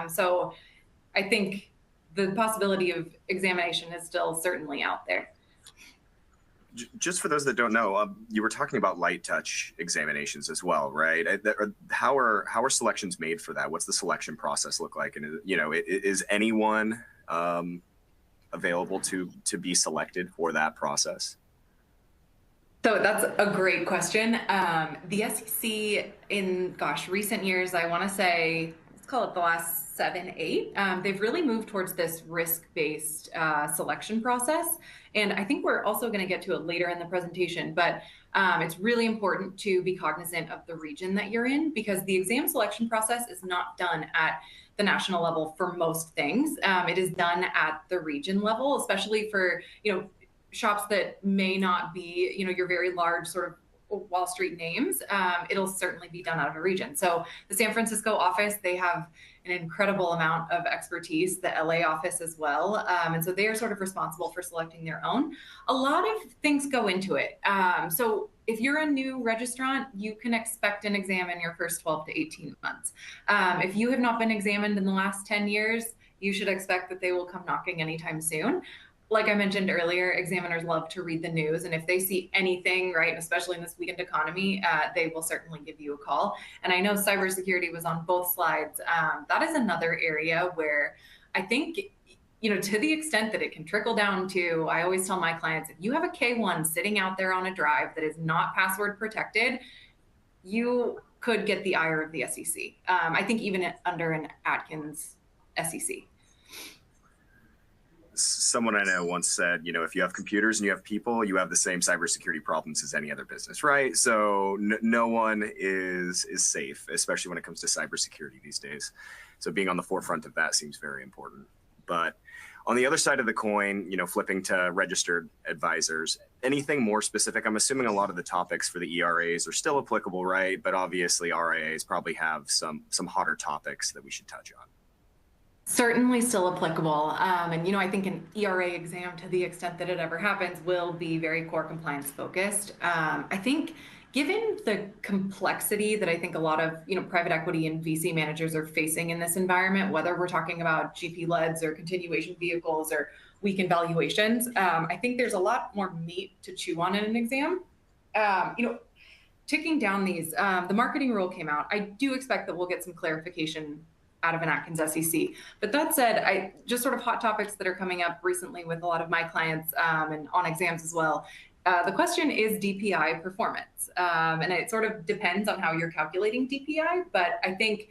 So I think the possibility of examination is still certainly out there. Just for those that don't know, you were talking about light touch examinations as well, right? How are selections made for that? What's the selection process look like? And is anyone available to be selected for that process? So that's a great question. The SEC in, recent years, I want to say, let's call it the last 7, 8, they've really moved towards this risk-based selection process. And I think we're also going to get to it later in the presentation, but it's really important to be cognizant of the region that you're in, because the exam selection process is not done at the national level for most things. It is done at the region level, especially for, shops that may not be, your very large sort of Wall Street names. It'll certainly be done out of a region. So the San Francisco office, they have an incredible amount of expertise, the LA office as well. And so they are sort of responsible for selecting their own. A lot of things go into it. So if you're a new registrant, you can expect an exam in your first 12 to 18 months. If you have not been examined in the last 10 years, you should expect that they will come knocking anytime soon. Like I mentioned earlier, examiners love to read the news, and if they see anything, right, especially in this weekend economy, they will certainly give you a call. And I know cybersecurity was on both slides. That is another area where I think, to the extent that it can trickle down to, I always tell my clients, if you have a K1 sitting out there on a drive that is not password protected, you could get the ire of the SEC. I think even under an Atkins SEC. Someone I know once said, if you have computers and you have people, you have the same cybersecurity problems as any other business, right? So no one is safe, especially when it comes to cybersecurity these days. So being on the forefront of that seems very important. But on the other side of the coin, flipping to registered advisors, anything more specific? I'm assuming a lot of the topics for the ERAs are still applicable, right? But obviously RIAs probably have some hotter topics that we should touch on. Certainly still applicable. And, I think an ERA exam, to the extent that it ever happens, will be very core compliance focused. I think given the complexity that I think a lot of, private equity and VC managers are facing in this environment, whether we're talking about GP-leds or continuation vehicles or weekend valuations, I think there's a lot more meat to chew on in an exam. Ticking down these, the marketing rule came out. I do expect that we'll get some clarification out of an Atkins SEC. But that said, I just sort of hot topics that are coming up recently with a lot of my clients and on exams as well. The question is DPI performance. And it sort of depends on how you're calculating DPI, but I think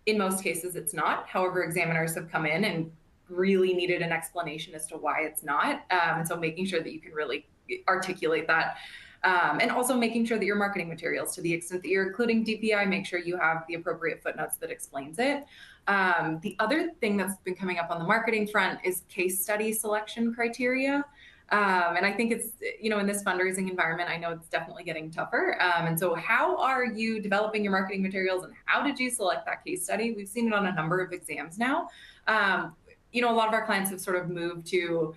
in most cases it's not. However, examiners have come in and really needed an explanation as to why it's not. And so making sure that you can really articulate that. And also making sure that your marketing materials, to the extent that you're including DPI, make sure you have the appropriate footnotes that explains it. The other thing that's been coming up on the marketing front is case study selection criteria. And I think it's, in this fundraising environment, I know it's definitely getting tougher. And so how are you developing your marketing materials and how did you select that case study? We've seen it on a number of exams now. A lot of our clients have sort of moved to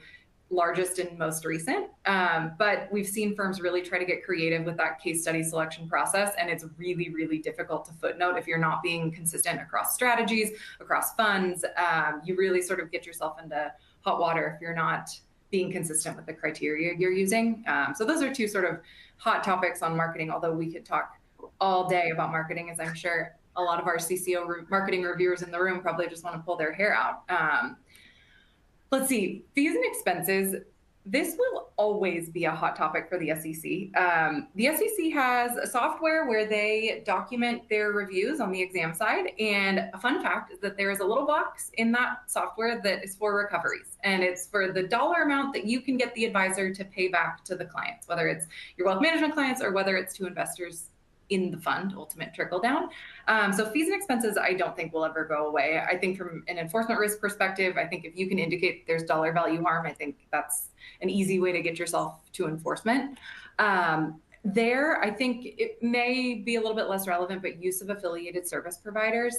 largest and most recent, but we've seen firms really try to get creative with that case study selection process, and it's really, really difficult to footnote if you're not being consistent across strategies, across funds. You really sort of get yourself into hot water if you're not being consistent with the criteria you're using. So those are two sort of hot topics on marketing, although we could talk all day about marketing, as I'm sure a lot of our CCO marketing reviewers in the room probably just want to pull their hair out. Let's see, fees and expenses. This will always be a hot topic for the SEC. The SEC has a software where they document their reviews on the exam side. And a fun fact is that there is a little box in that software that is for recoveries. And it's for the dollar amount that you can get the advisor to pay back to the clients, whether it's your wealth management clients or whether it's to investors in the fund, ultimate trickle down. So fees and expenses, I don't think will ever go away. I think from an enforcement risk perspective, I think if you can indicate there's dollar value harm, I think that's an easy way to get yourself to enforcement. There, I think it may be a little bit less relevant, but use of affiliated service providers.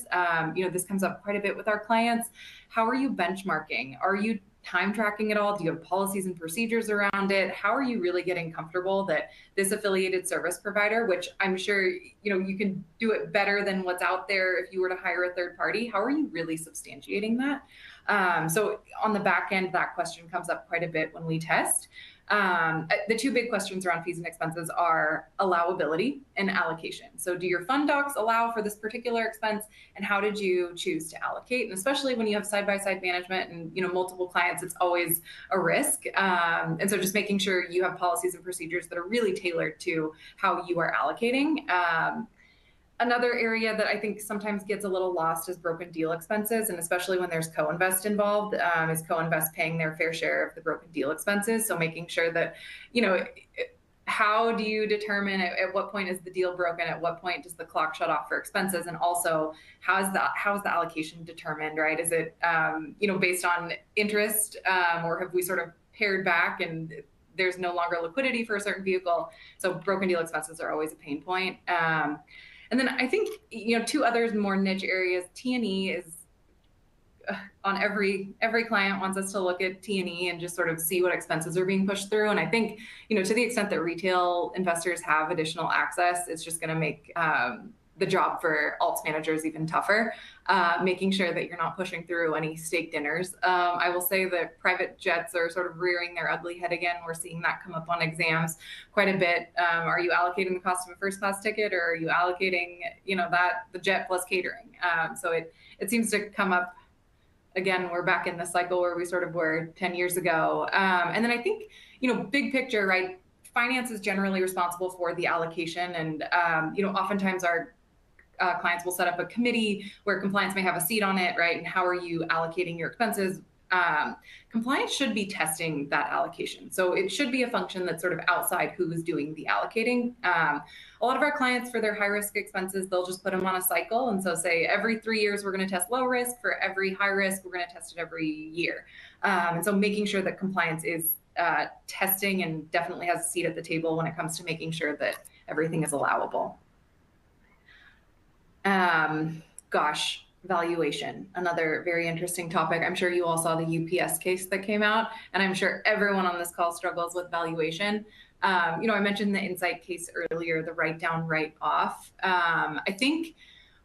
This comes up quite a bit with our clients. How are you benchmarking? Are you time tracking it all? Do you have policies and procedures around it? How are you really getting comfortable that this affiliated service provider, which I'm sure, you can do it better than what's out there if you were to hire a third party, how are you really substantiating that? So on the back end, that question comes up quite a bit when we test. The two big questions around fees and expenses are allowability and allocation. So do your fund docs allow for this particular expense, and how did you choose to allocate? And especially when you have side-by-side management and multiple clients, it's always a risk. And so just making sure you have policies and procedures that are really tailored to how you are allocating. Another area that I think sometimes gets a little lost is broken deal expenses, and especially when there's co-invest involved, is co-invest paying their fair share of the broken deal expenses. So making sure that, how do you determine at what point is the deal broken? At what point does the clock shut off for expenses? And also, how's the allocation determined, right? Is it, based on interest, or have we sort of pared back and there's no longer liquidity for a certain vehicle? So broken deal expenses are always a pain point. And then I think, two others more niche areas, T&E is on every client wants us to look at T&E and just sort of see what expenses are being pushed through. And I think, to the extent that retail investors have additional access, it's just going to make the job for alts managers even tougher, making sure that you're not pushing through any steak dinners. I will say that private jets are sort of rearing their ugly head again. We're seeing that come up on exams quite a bit. Are you allocating the cost of a first class ticket, or are you allocating, the jet plus catering? So it seems to come up again. We're back in the cycle where we sort of were 10 years ago. And then I think, big picture, right? Finance is generally responsible for the allocation. And, oftentimes our clients will set up a committee where compliance may have a seat on it, right? And how are you allocating your expenses? Compliance should be testing that allocation. So it should be a function that's sort of outside who is doing the allocating. A lot of our clients, for their high risk expenses, they'll just put them on a cycle. And so say every 3 years, we're going to test low risk. For every high risk, we're going to test it every year. And so making sure that compliance is testing and definitely has a seat at the table when it comes to making sure that everything is allowable. Valuation, another very interesting topic. I'm sure you all saw the UPS case that came out, and I'm sure everyone on this call struggles with valuation. I mentioned the Insight case earlier, the write down, write off. I think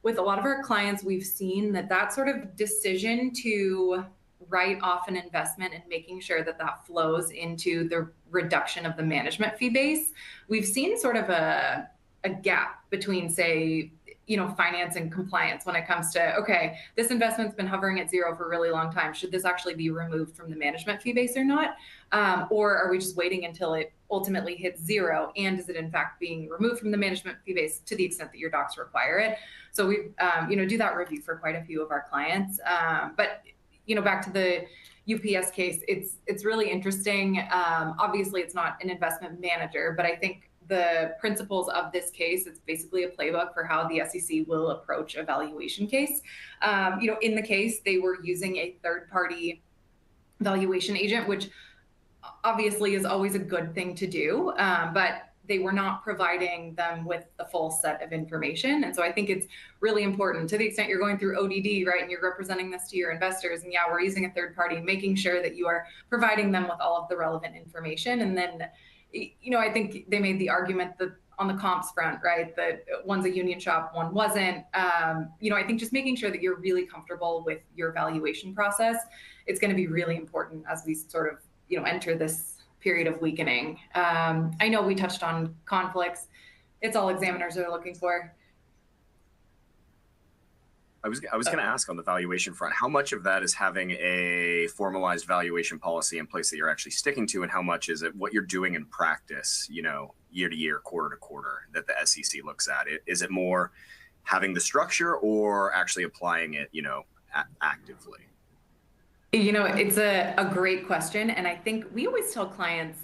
with a lot of our clients, we've seen that sort of decision to write off an investment and making sure that flows into the reduction of the management fee base. We've seen sort of a gap between, say, finance and compliance when it comes to, okay, this investment's been hovering at zero for a really long time. Should this actually be removed from the management fee base or not? Or are we just waiting until it ultimately hits zero? And is it in fact being removed from the management fee base to the extent that your docs require it? So we, do that review for quite a few of our clients. But, back to the UPS case, it's really interesting. Obviously, it's not an investment manager, but I think the principles of this case, it's basically a playbook for how the SEC will approach a valuation case. In the case, they were using a third-party valuation agent, which obviously is always a good thing to do, but they were not providing them with the full set of information. And so I think it's really important, to the extent you're going through ODD, right, and you're representing this to your investors, and yeah, we're using a third party, making sure that you are providing them with all of the relevant information. And then I think they made the argument that on the comps front, right, that one's a union shop, one wasn't. I think just making sure that you're really comfortable with your valuation process, it's going to be really important as we sort of, enter this period of weakening. I know we touched on conflicts. It's all examiners are looking for. I was going to ask on the valuation front, how much of that is having a formalized valuation policy in place that you're actually sticking to, and how much is it what you're doing in practice, year to year, quarter to quarter, that the SEC looks at it? Is it more having the structure or actually applying it, actively? It's a great question. And I think we always tell clients,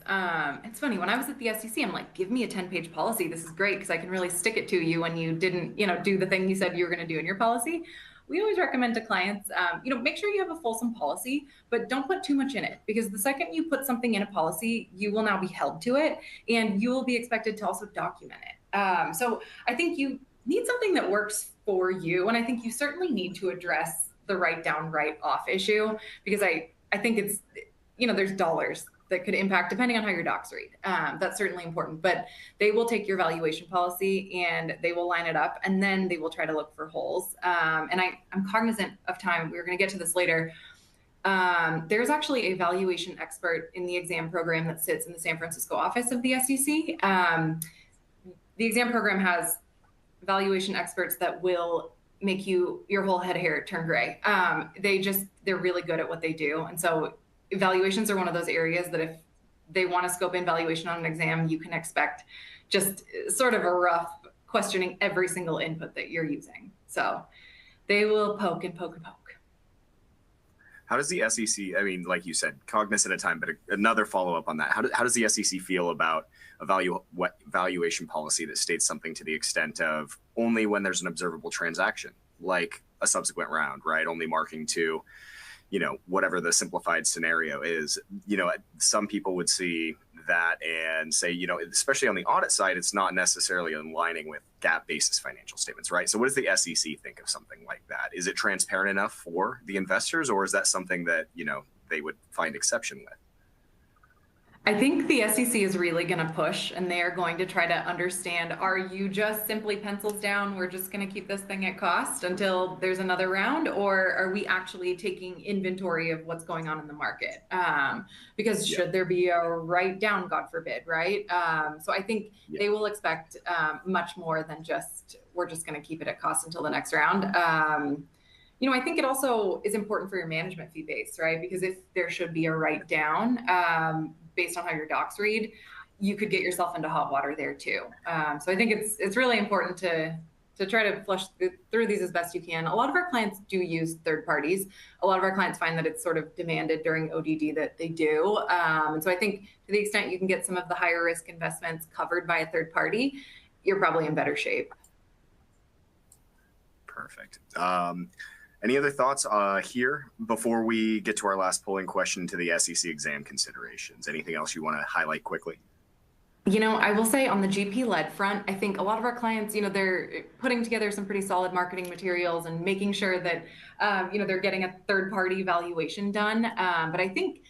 it's funny, when I was at the SEC, I'm like, give me a 10-page policy. This is great because I can really stick it to you when you didn't, do the thing you said you were going to do in your policy. we always recommend to clients, make sure you have a fulsome policy, but don't put too much in it, because the second you put something in a policy, you will now be held to it, and you will be expected to also document it. So I think you need something that works for you, and I think you certainly need to address the write down, write off issue, because I think it's, there's dollars that could impact depending on how your docs read. That's certainly important, but they will take your valuation policy and they will line it up, and then they will try to look for holes. And I'm cognizant of time. We're going to get to this later. There's actually a valuation expert in the exam program that sits in the San Francisco office of the SEC. The exam program has valuation experts that will make your whole head of hair turn gray. They're really good at what they do. And so evaluations are one of those areas that if they want to scope in valuation on an exam, you can expect just sort of a rough questioning every single input that you're using. So they will poke and poke and poke. How does the SEC, I mean, like you said, cognizant of time, but another follow-up on that. How does the SEC feel about a valuation policy that states something to the extent of only when there's an observable transaction, like a subsequent round, right? Only marking to, whatever the simplified scenario is. Some people would see that and say, especially on the audit side, it's not necessarily aligning with GAAP basis financial statements, right? So what does the SEC think of something like that? Is it transparent enough for the investors, or is that something that, they would find exception with? I think the SEC is really going to push, and they are going to try to understand, are you just simply pencils down, we're just going to keep this thing at cost until there's another round, or are we actually taking inventory of what's going on in the market? Because should there be a write down, God forbid, right? So I think they will expect much more than just, we're just going to keep it at cost until the next round. I think it also is important for your management fee base, right? Because if there should be a write down, based on how your docs read, you could get yourself into hot water there too. So I think it's really important to try to flush through these as best you can. A lot of our clients do use third parties. A lot of our clients find that it's sort of demanded during ODD that they do. And so I think to the extent you can get some of the higher risk investments covered by a third party, you're probably in better shape. Perfect. Any other thoughts here before we get to our last polling question to the SEC exam considerations? Anything else you want to highlight quickly? I will say on the GP-led front, I think a lot of our clients, they're putting together some pretty solid marketing materials and making sure that, they're getting a third-party valuation done. But I think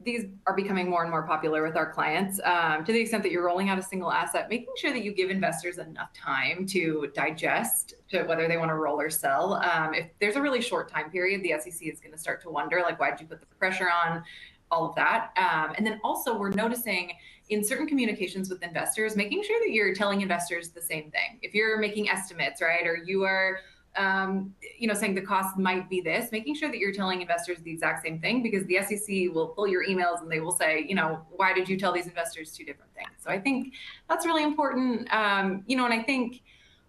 these are becoming more and more popular with our clients, to the extent that you're rolling out a single asset, making sure that you give investors enough time to digest to whether they want to roll or sell. If there's a really short time period, the SEC is going to start to wonder, like, why did you put the pressure on, all of that. And then also we're noticing in certain communications with investors, making sure that you're telling investors the same thing. If you're making estimates, right, or you are saying the cost might be this, making sure that you're telling investors the exact same thing, because the SEC will pull your emails and they will say, why did you tell these investors two different things? So I think that's really important. And I think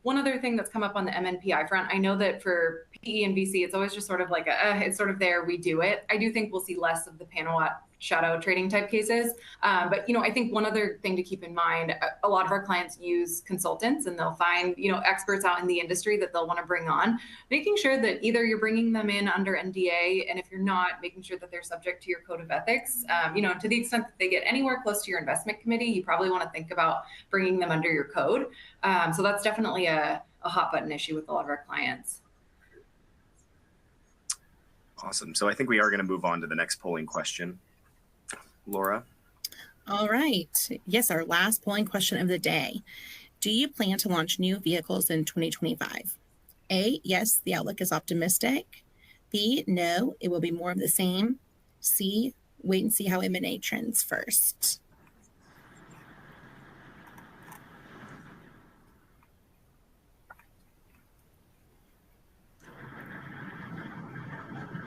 one other thing that's come up on the MNPI front, I know that for PE and VC, it's always just sort of like it's sort of there, we do it. I do think we'll see less of the Panu shadow trading type cases. But, I think one other thing to keep in mind, a lot of our clients use consultants, and they'll find, experts out in the industry that they'll want to bring on, making sure that either you're bringing them in under NDA, and if you're not, making sure that they're subject to your code of ethics. To the extent that they get anywhere close to your investment committee, you probably want to think about bringing them under your code. So that's definitely a hot button issue with a lot of our clients. Awesome. So I think we are going to move on to the next polling question. Laura? All right. Yes, our last polling question of the day. Do you plan to launch new vehicles in 2025? A, yes, the outlook is optimistic. B, no, it will be more of the same. C, wait and see how M&A trends first.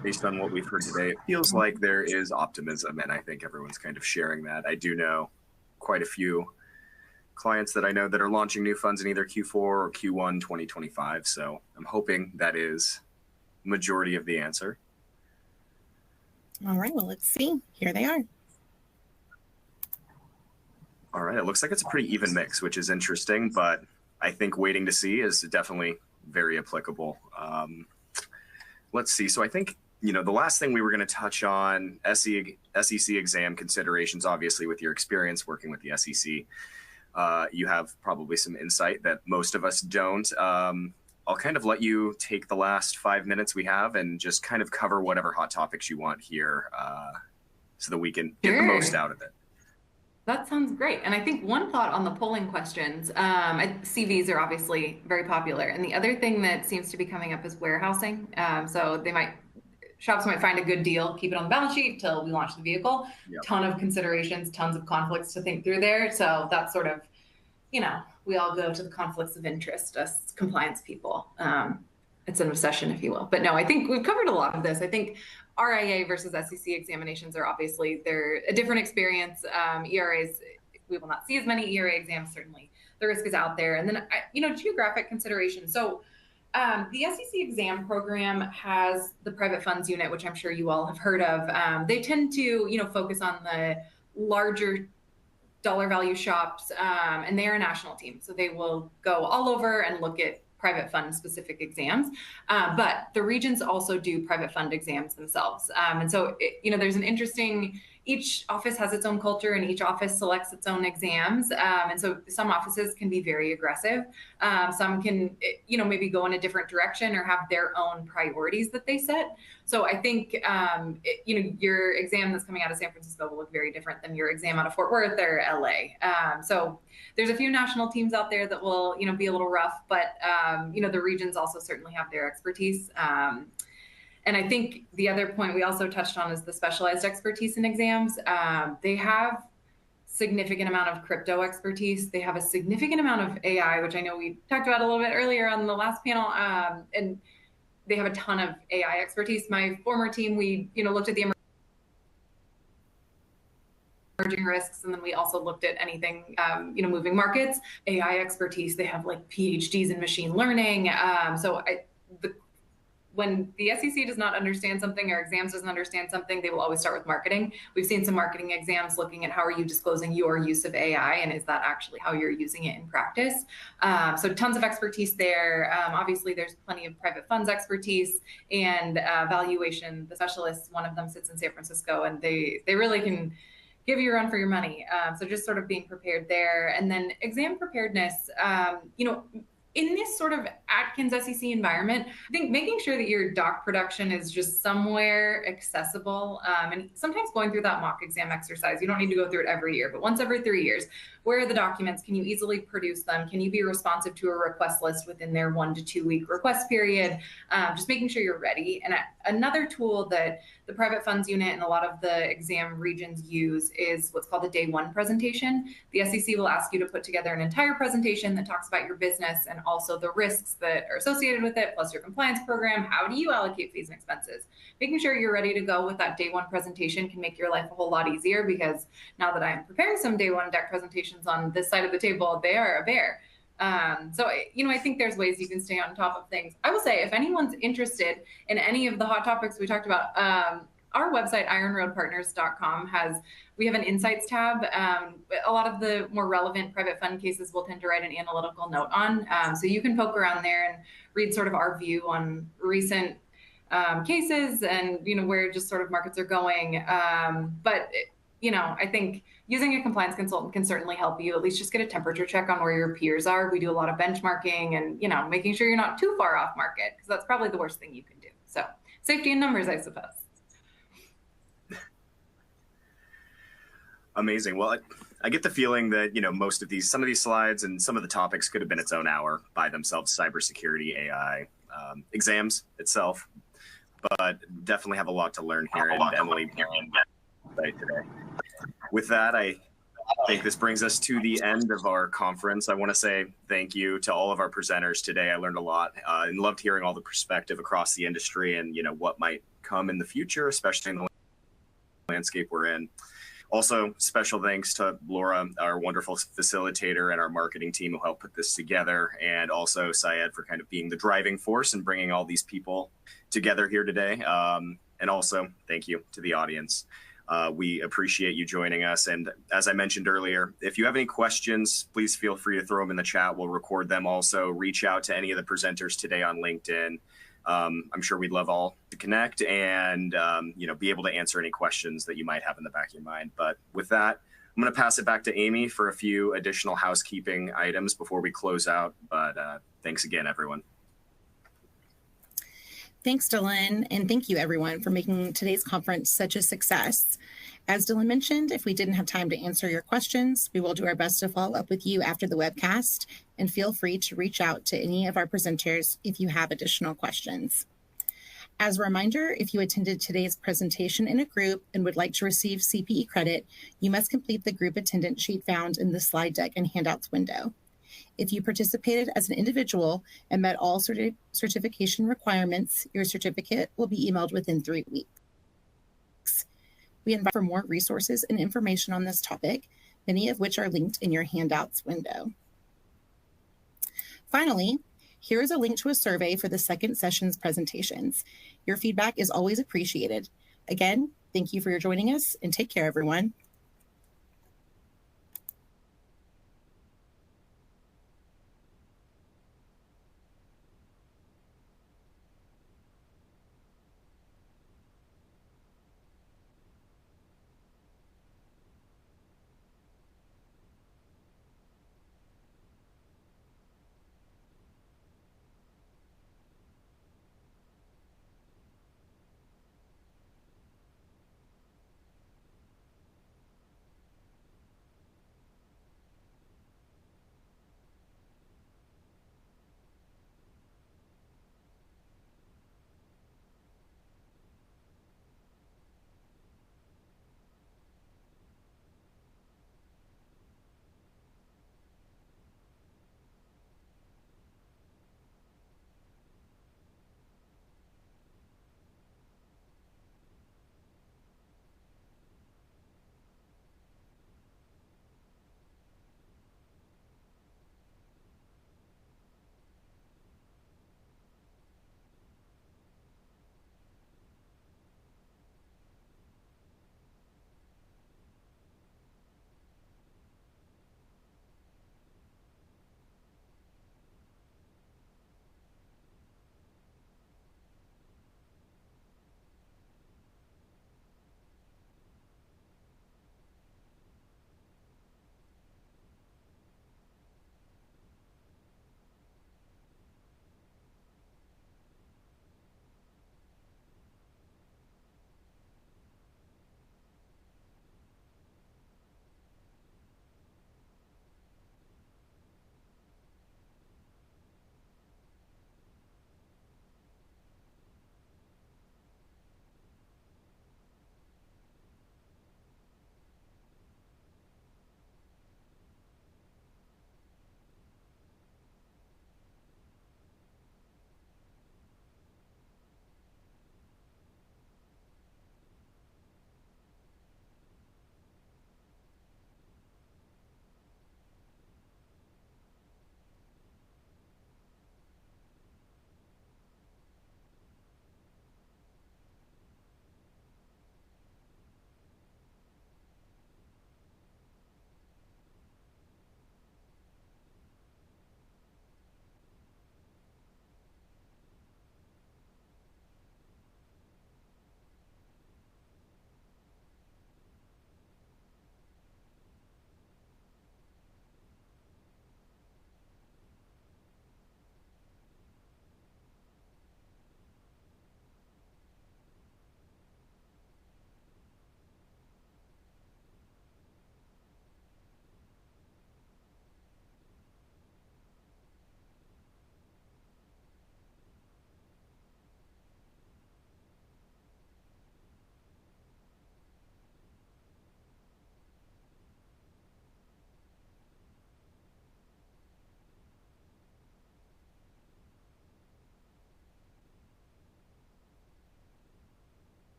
Based on what we've heard today, it feels like there is optimism, and I think everyone's kind of sharing that. I do know quite a few clients that I know that are launching new funds in either Q4 or Q1 2025, so I'm hoping that is majority of the answer. All right, well, let's see. Here they are. All right, it looks like it's a pretty even mix, which is interesting, but I think waiting to see is definitely very applicable. Let's see. So I think, the last thing we were going to touch on, SEC exam considerations, obviously with your experience working with the SEC, you have probably some insight that most of us don't. I'll kind of let you take the last 5 minutes we have and just kind of cover whatever hot topics you want here so that we can get the most out of it. That sounds great. And I think one thought on the polling questions, CVs are obviously very popular. And the other thing that seems to be coming up is warehousing. So shops might find a good deal, keep it on the balance sheet till we launch the vehicle. Yep. Ton of considerations, tons of conflicts to think through there. So that's sort of, we all go to the conflicts of interest as compliance people. It's an obsession, if you will. But no, I think we've covered a lot of this. I think RIA versus SEC examinations they're a different experience. ERAs, we will not see as many ERA exams, certainly. The risk is out there. And then, geographic considerations. So the SEC exam program has the private funds unit, which I'm sure you all have heard of. They tend to, focus on the larger dollar value shops, and they are a national team. So they will go all over and look at private fund specific exams. But the regions also do private fund exams themselves. And so, there's an interesting, each office has its own culture and each office selects its own exams. And so some offices can be very aggressive. Some can, maybe go in a different direction or have their own priorities that they set. So I think, your exam that's coming out of San Francisco will look very different than your exam out of Fort Worth or LA. So there's a few national teams out there that will, be a little rough, but, the regions also certainly have their expertise. And I think the other point we also touched on is the specialized expertise in exams. They have significant amount of crypto expertise. They have a significant amount of AI, which I know we talked about a little bit earlier on the last panel. And they have a ton of AI expertise. My former team, we looked at the emerging risks, and then we also looked at anything, moving markets. AI expertise. They have like PhDs in machine learning. When the SEC does not understand something or exams doesn't understand something, they will always start with marketing. We've seen some marketing exams looking at how are you disclosing your use of AI, and is that actually how you're using it in practice? So tons of expertise there. Obviously, there's plenty of private funds expertise and valuation. The specialists, one of them sits in San Francisco, and they really can give you a run for your money. So just sort of being prepared there. And then exam preparedness, in this sort of Atkins SEC environment, I think making sure that your doc production is just somewhere accessible, and sometimes going through that mock exam exercise. You don't need to go through it every year, but once every 3 years, where are the documents? Can you easily produce them? Can you be responsive to a request list within their 1 to 2 week request period? Just making sure you're ready. And another tool that the private funds unit and a lot of the exam regions use is what's called a day one presentation. The SEC will ask you to put together an entire presentation that talks about your business and also the risks that are associated with it, plus your compliance program. How do you allocate fees and expenses? Making sure you're ready to go with that day one presentation can make your life a whole lot easier, because now that I'm preparing some day one deck presentations on this side of the table, they are a bear. So, I think there's ways you can stay on top of things. I will say, if anyone's interested in any of the hot topics we talked about, our website, ironroadpartners.com, we have an insights tab. A lot of the more relevant private fund cases we'll tend to write an analytical note on. So you can poke around there and read sort of our view on recent cases and, where just sort of markets are going. I think using a compliance consultant can certainly help you at least just get a temperature check on where your peers are. We do a lot of benchmarking and, making sure you're not too far off market, because that's probably the worst thing you can do. So safety in numbers, I suppose. Amazing. Well, I get the feeling that, some of these slides and some of the topics could have been its own hour by themselves: cybersecurity, AI, exams itself, but definitely have a lot to learn here. And Emilie, today. With that, I think this brings us to the end of our conference. I want to say thank you to all of our presenters today. I learned a lot and loved hearing all the perspective across the industry and, what might come in the future, especially in the landscape we're in. Also, special thanks to Laura, our wonderful facilitator, and our marketing team who helped put this together, and also Syed for kind of being the driving force and bringing all these people together here today. And also, thank you to the audience. We appreciate you joining us. And as I mentioned earlier, if you have any questions, please feel free to throw them in the chat. We'll record them also. Reach out to any of the presenters today on LinkedIn. I'm sure we'd love all to connect and, be able to answer any questions that you might have in the back of your mind. But with that, I'm going to pass it back to Amy for a few additional housekeeping items before we close out. But thanks again, everyone. Thanks, Dylan, and thank you, everyone, for making today's conference such a success. As Dylan mentioned, if we didn't have time to answer your questions, we will do our best to follow up with you after the webcast, and feel free to reach out to any of our presenters if you have additional questions. As a reminder, if you attended today's presentation in a group and would like to receive CPE credit, you must complete the group attendance sheet found in the slide deck and handouts window. If you participated as an individual and met all certification requirements, your certificate will be emailed within 3 weeks. We invite for more resources and information on this topic, many of which are linked in your handouts window. Finally, here is a link to a survey for the second session's presentations. Your feedback is always appreciated. Again, thank you for joining us, and take care, everyone.